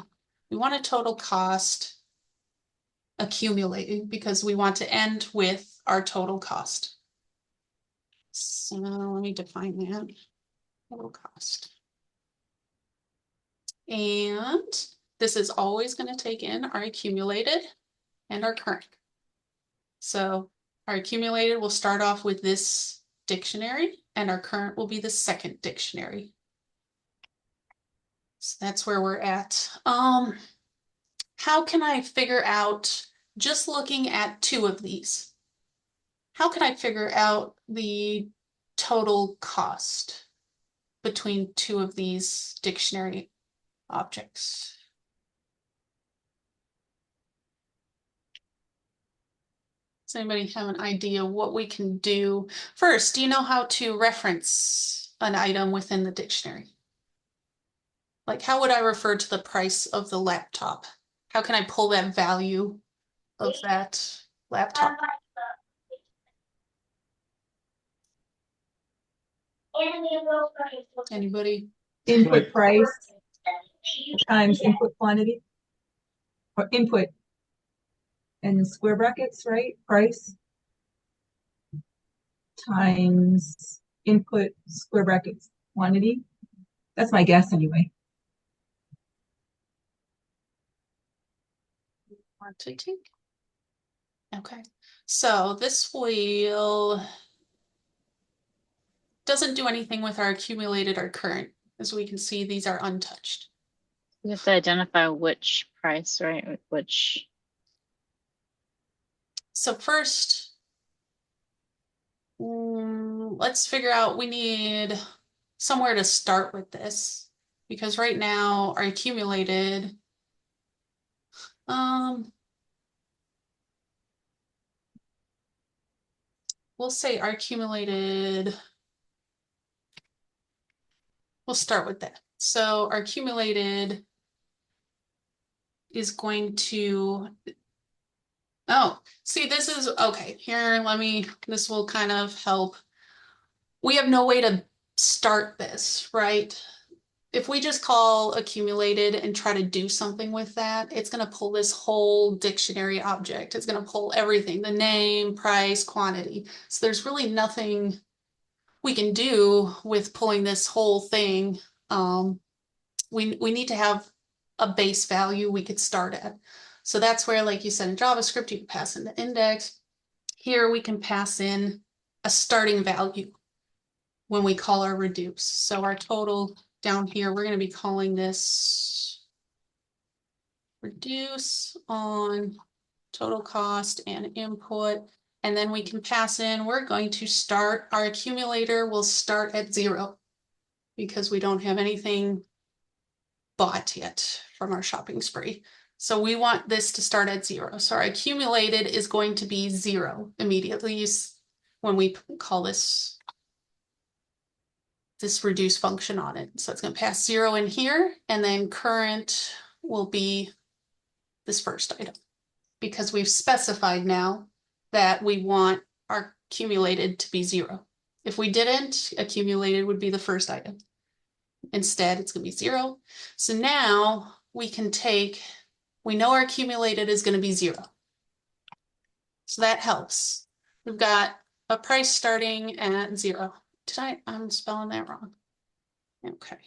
We want a total cost accumulating because we want to end with our total cost. So let me define that. Total cost. And this is always going to take in our accumulated and our current. So our accumulated will start off with this dictionary, and our current will be the second dictionary. So that's where we're at. How can I figure out, just looking at two of these, how can I figure out the total cost between two of these dictionary objects? Does anybody have an idea what we can do? First, do you know how to reference an item within the dictionary? Like, how would I refer to the price of the laptop? How can I pull that value of that laptop? Anybody? Input price times input quantity, or input and square brackets, right? Price times input square brackets quantity. That's my guess anyway. Quantity. Okay, so this will doesn't do anything with our accumulated or current. As we can see, these are untouched. You have to identify which price, right? Which. So first, let's figure out, we need somewhere to start with this, because right now our accumulated, we'll say our accumulated, we'll start with that. So our accumulated is going to, oh, see, this is, okay, here, this will kind of help. We have no way to start this, right? If we just call accumulated and try to do something with that, it's going to pull this whole dictionary object. It's going to pull everything, the name, price, quantity. So there's really nothing we can do with pulling this whole thing. We need to have a base value we could start at. So that's where, like you said, in JavaScript, you can pass in the index. Here we can pass in a starting value when we call our reduce. So our total down here, we're going to be calling this reduce on total cost and input. And then we can pass in, we're going to start, our accumulator will start at 0 because we don't have anything bought yet from our shopping spree. So we want this to start at 0. So our accumulated is going to be 0 immediately when we call this reduce function on it. So it's going to pass 0 in here, and then current will be this first item, because we've specified now that we want our accumulated to be 0. If we didn't, accumulated would be the first item. Instead, it's going to be 0. So now we can we know our accumulated is going to be 0. So that helps. We've got a price starting at 0. I'm spelling that wrong. Okay.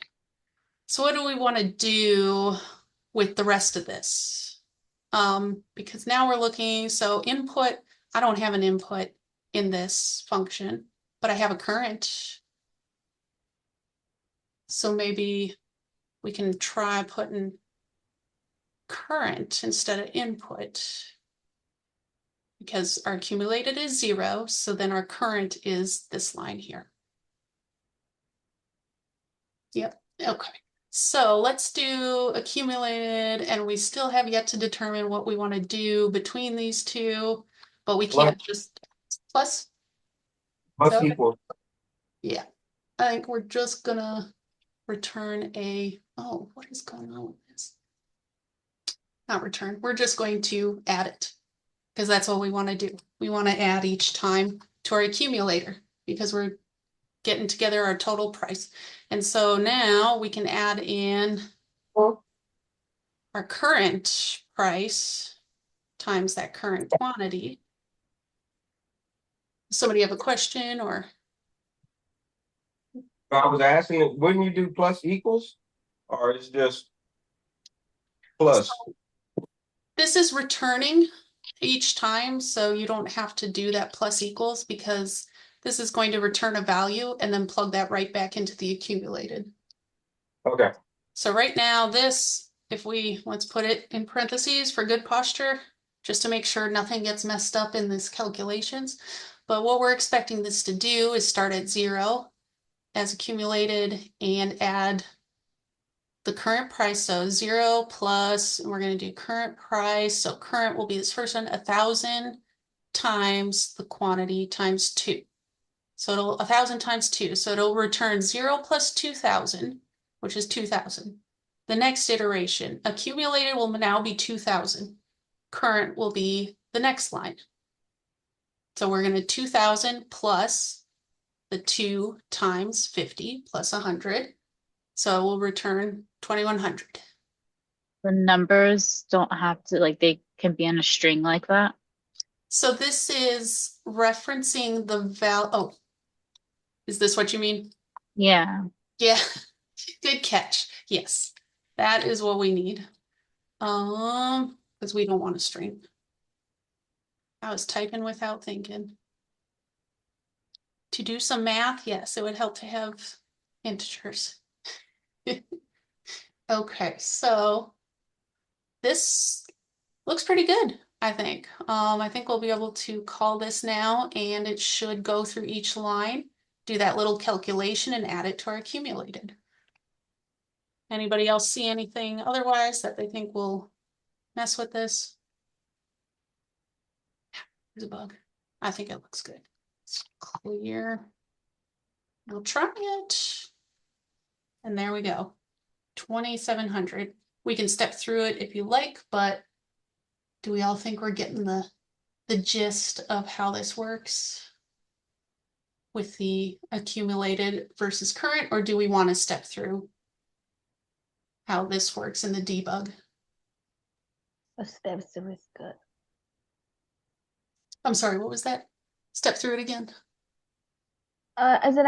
So what do we want to do with the rest of this? Because now we're looking, so input, I don't have an input in this function, but I have a current. So maybe we can try putting current instead of input, because our accumulated is 0, so then our current is this line here. Yep, okay. So let's do accumulated, and we still have yet to determine what we want to do between these two, but we can't just plus. Plus So, equal. yeah, I think we're just gonna return a, oh, what is going on with this? Not return, we're just going to add it, because that's what we want to do. We want to add each time to our accumulator, because we're getting together our total price. And so now we can add in our current price times that current quantity. Somebody have a question or? I was asking, wouldn't you do plus equals? Or it's just plus? This is returning each time, so you don't have to do that plus equals, because this is going to return a value and then plug that right back into the accumulated. Okay. So right now this, if we, let's put it in parentheses for good posture, just to make sure nothing gets messed up in this calculations. But what we're expecting this to do is start at 0 as accumulated and add the current price. So 0 plus, and we're going to do current price. So current will be this first one, 1,000 times the quantity times 2. So it'll 1,000 times 2. So it'll return 0 plus 2,000, which is 2,000. The next iteration, accumulated, will now be 2,000. Current will be the next line. So we're going to 2,000 plus the 2 times 50 plus 100. So we'll return 2,100. The numbers don't have to, like, they can be in a string like that. So this is referencing the oh, is this what you mean? Yeah. Yeah, good catch. Yes, that is what we need. Because we don't want a string. I was typing without thinking. To do some math, yes, it would help to have integers. Okay, so this looks pretty good, I think. I think we'll be able to call this now, and it should go through each line, do that little calculation, and add it to our accumulated. Anybody else see anything otherwise that they think will mess with this? There's a bug. I think it looks good. It's clear. We'll try it. And there we go. 2,700. We can step through it if you like, but do we all think we're getting the gist of how this works with the accumulated versus current, or do we want to step through how this works in the debug? A step through is good. I'm sorry, what was that? Step through it again. I said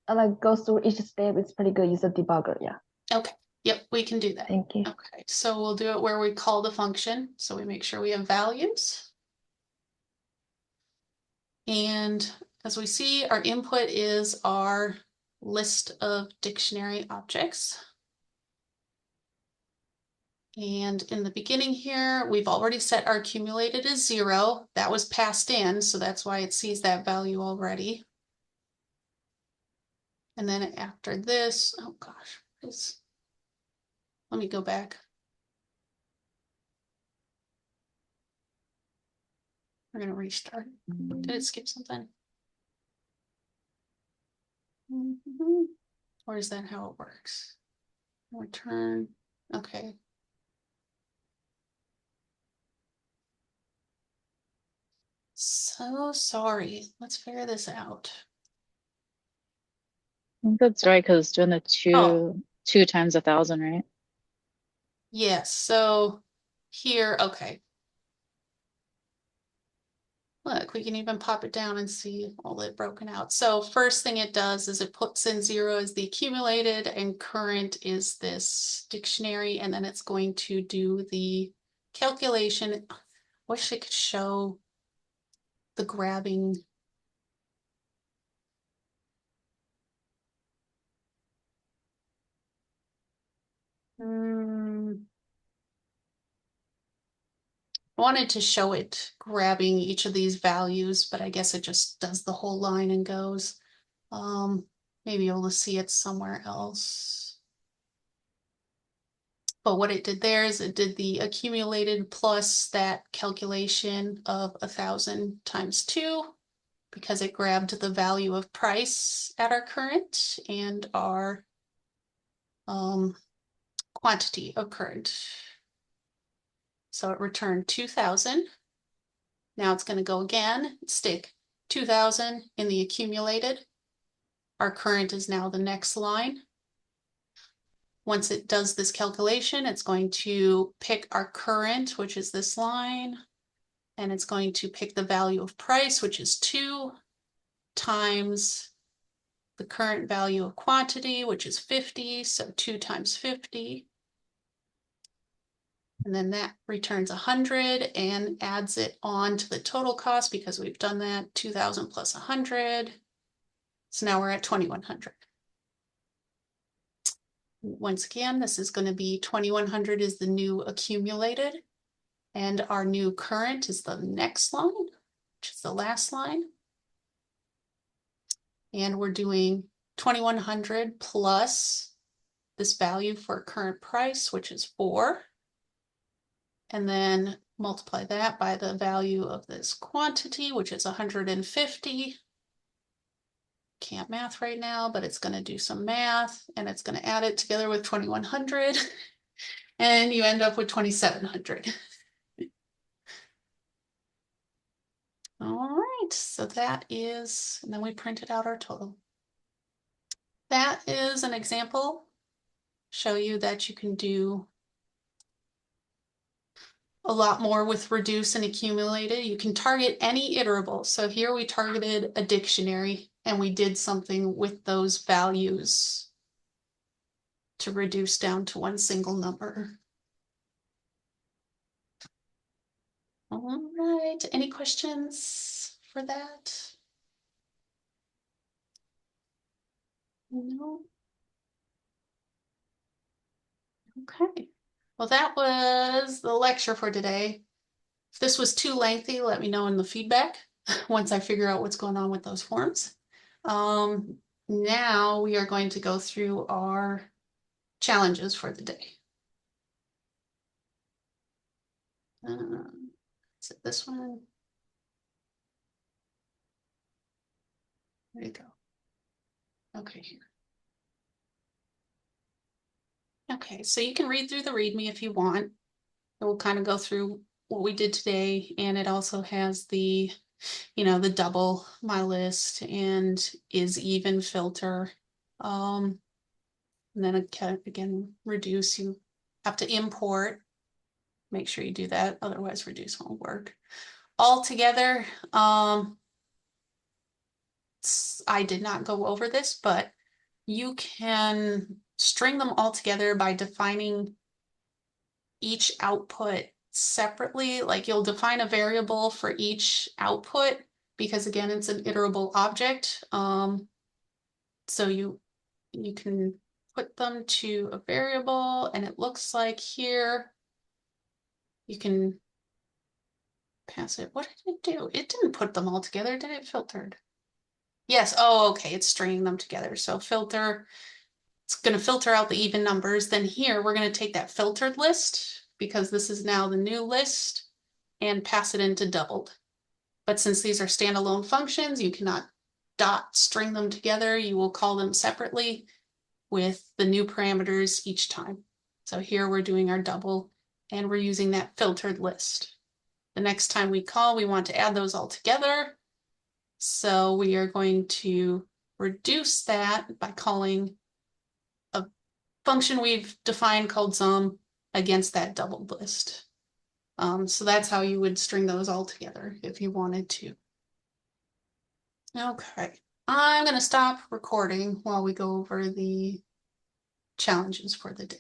like go through each step. It's pretty good. Use a debugger. Yeah. Okay. Yep, we can do that. Thank you. Okay, so we'll do it where we call the function. So we make sure we have values. And as we see, our input is our list of dictionary objects. And in the beginning here, we've already set our accumulated as 0. That was passed in, so that's why it sees that value already. And then after this, oh gosh, let me go back. We're gonna restart. Did it skip something? Or is that how it works? Return, okay. So sorry, let's figure this out. I think that's right, because it's doing the Oh. 2 times 1,000, right? Yes, so here, okay. Look, we can even pop it down and see all it broken out. So first thing it does is it puts in 0 as the accumulated and current is this dictionary, and then it's going to do the calculation. Wish it could show the grabbing. I wanted to show it grabbing each of these values, but I guess it just does the whole line and goes. Maybe able to see it somewhere else. But what it did there is it did the accumulated plus that calculation of 1,000 times 2, because it grabbed the value of price at our current and our quantity of current. So it returned 2,000. Now it's going to go again, stick 2,000 in the accumulated. Our current is now the next line. Once it does this calculation, it's going to pick our current, which is this line, and it's going to pick the value of price, which is 2, times the current value of quantity, which is 50, so 2 times 50. And then that returns 100 and adds it on to the total cost because we've done that, 2,000 plus 100. So now we're at 2,100. Once again, this is going to be 2,100 is the new accumulated, and our new current is the next line, which is the last line. And we're doing 2,100 plus this value for current price, which is 4. And then multiply that by the value of this quantity, which is 150. Can't math right now, but it's going to do some math, and it's going to add it together with 2,100, and you end up with 2,700. All right, so that is, and then we printed out our total. That is an example. Show you that you can do a lot more with reduce and accumulated. You can target any iterable. So here we targeted a dictionary and we did something with those values to reduce down to one single number. All right, any questions for that? No? Okay. Well, that was the lecture for today. If this was too lengthy, let me know in the feedback once I figure out what's going on with those forms. Now we are going to go through our challenges for the day. Is it this one? There you go. Okay, here. Okay, so you can read through the README if you want. It will kind of go through what we did today, and it also has the, the double my list and is even filter. And then again, reduce, you have to import. Make sure you do that, otherwise reduce won't work. All together, I did not go over this, but you can string them all together by defining each output separately. Like you'll define a variable for each output because again, it's an iterable object. So you can put them to a variable, and it looks like here you can pass it. What did it do? It didn't put them all together, did it? Filtered. Yes. Oh, okay. It's stringing them together. So filter, it's going to filter out the even numbers. Then here we're going to take that filtered list because this is now the new list and pass it into doubled. But since these are standalone functions, you cannot dot string them together. You will call them separately with the new parameters each time. So here we're doing our double and we're using that filtered list. The next time we call, we want to add those all together. So we are going to reduce that by calling a function we've defined called sum against that doubled list. So that's how you would string those all together if you wanted to. Okay, I'm gonna stop recording while we go over the challenges for the day.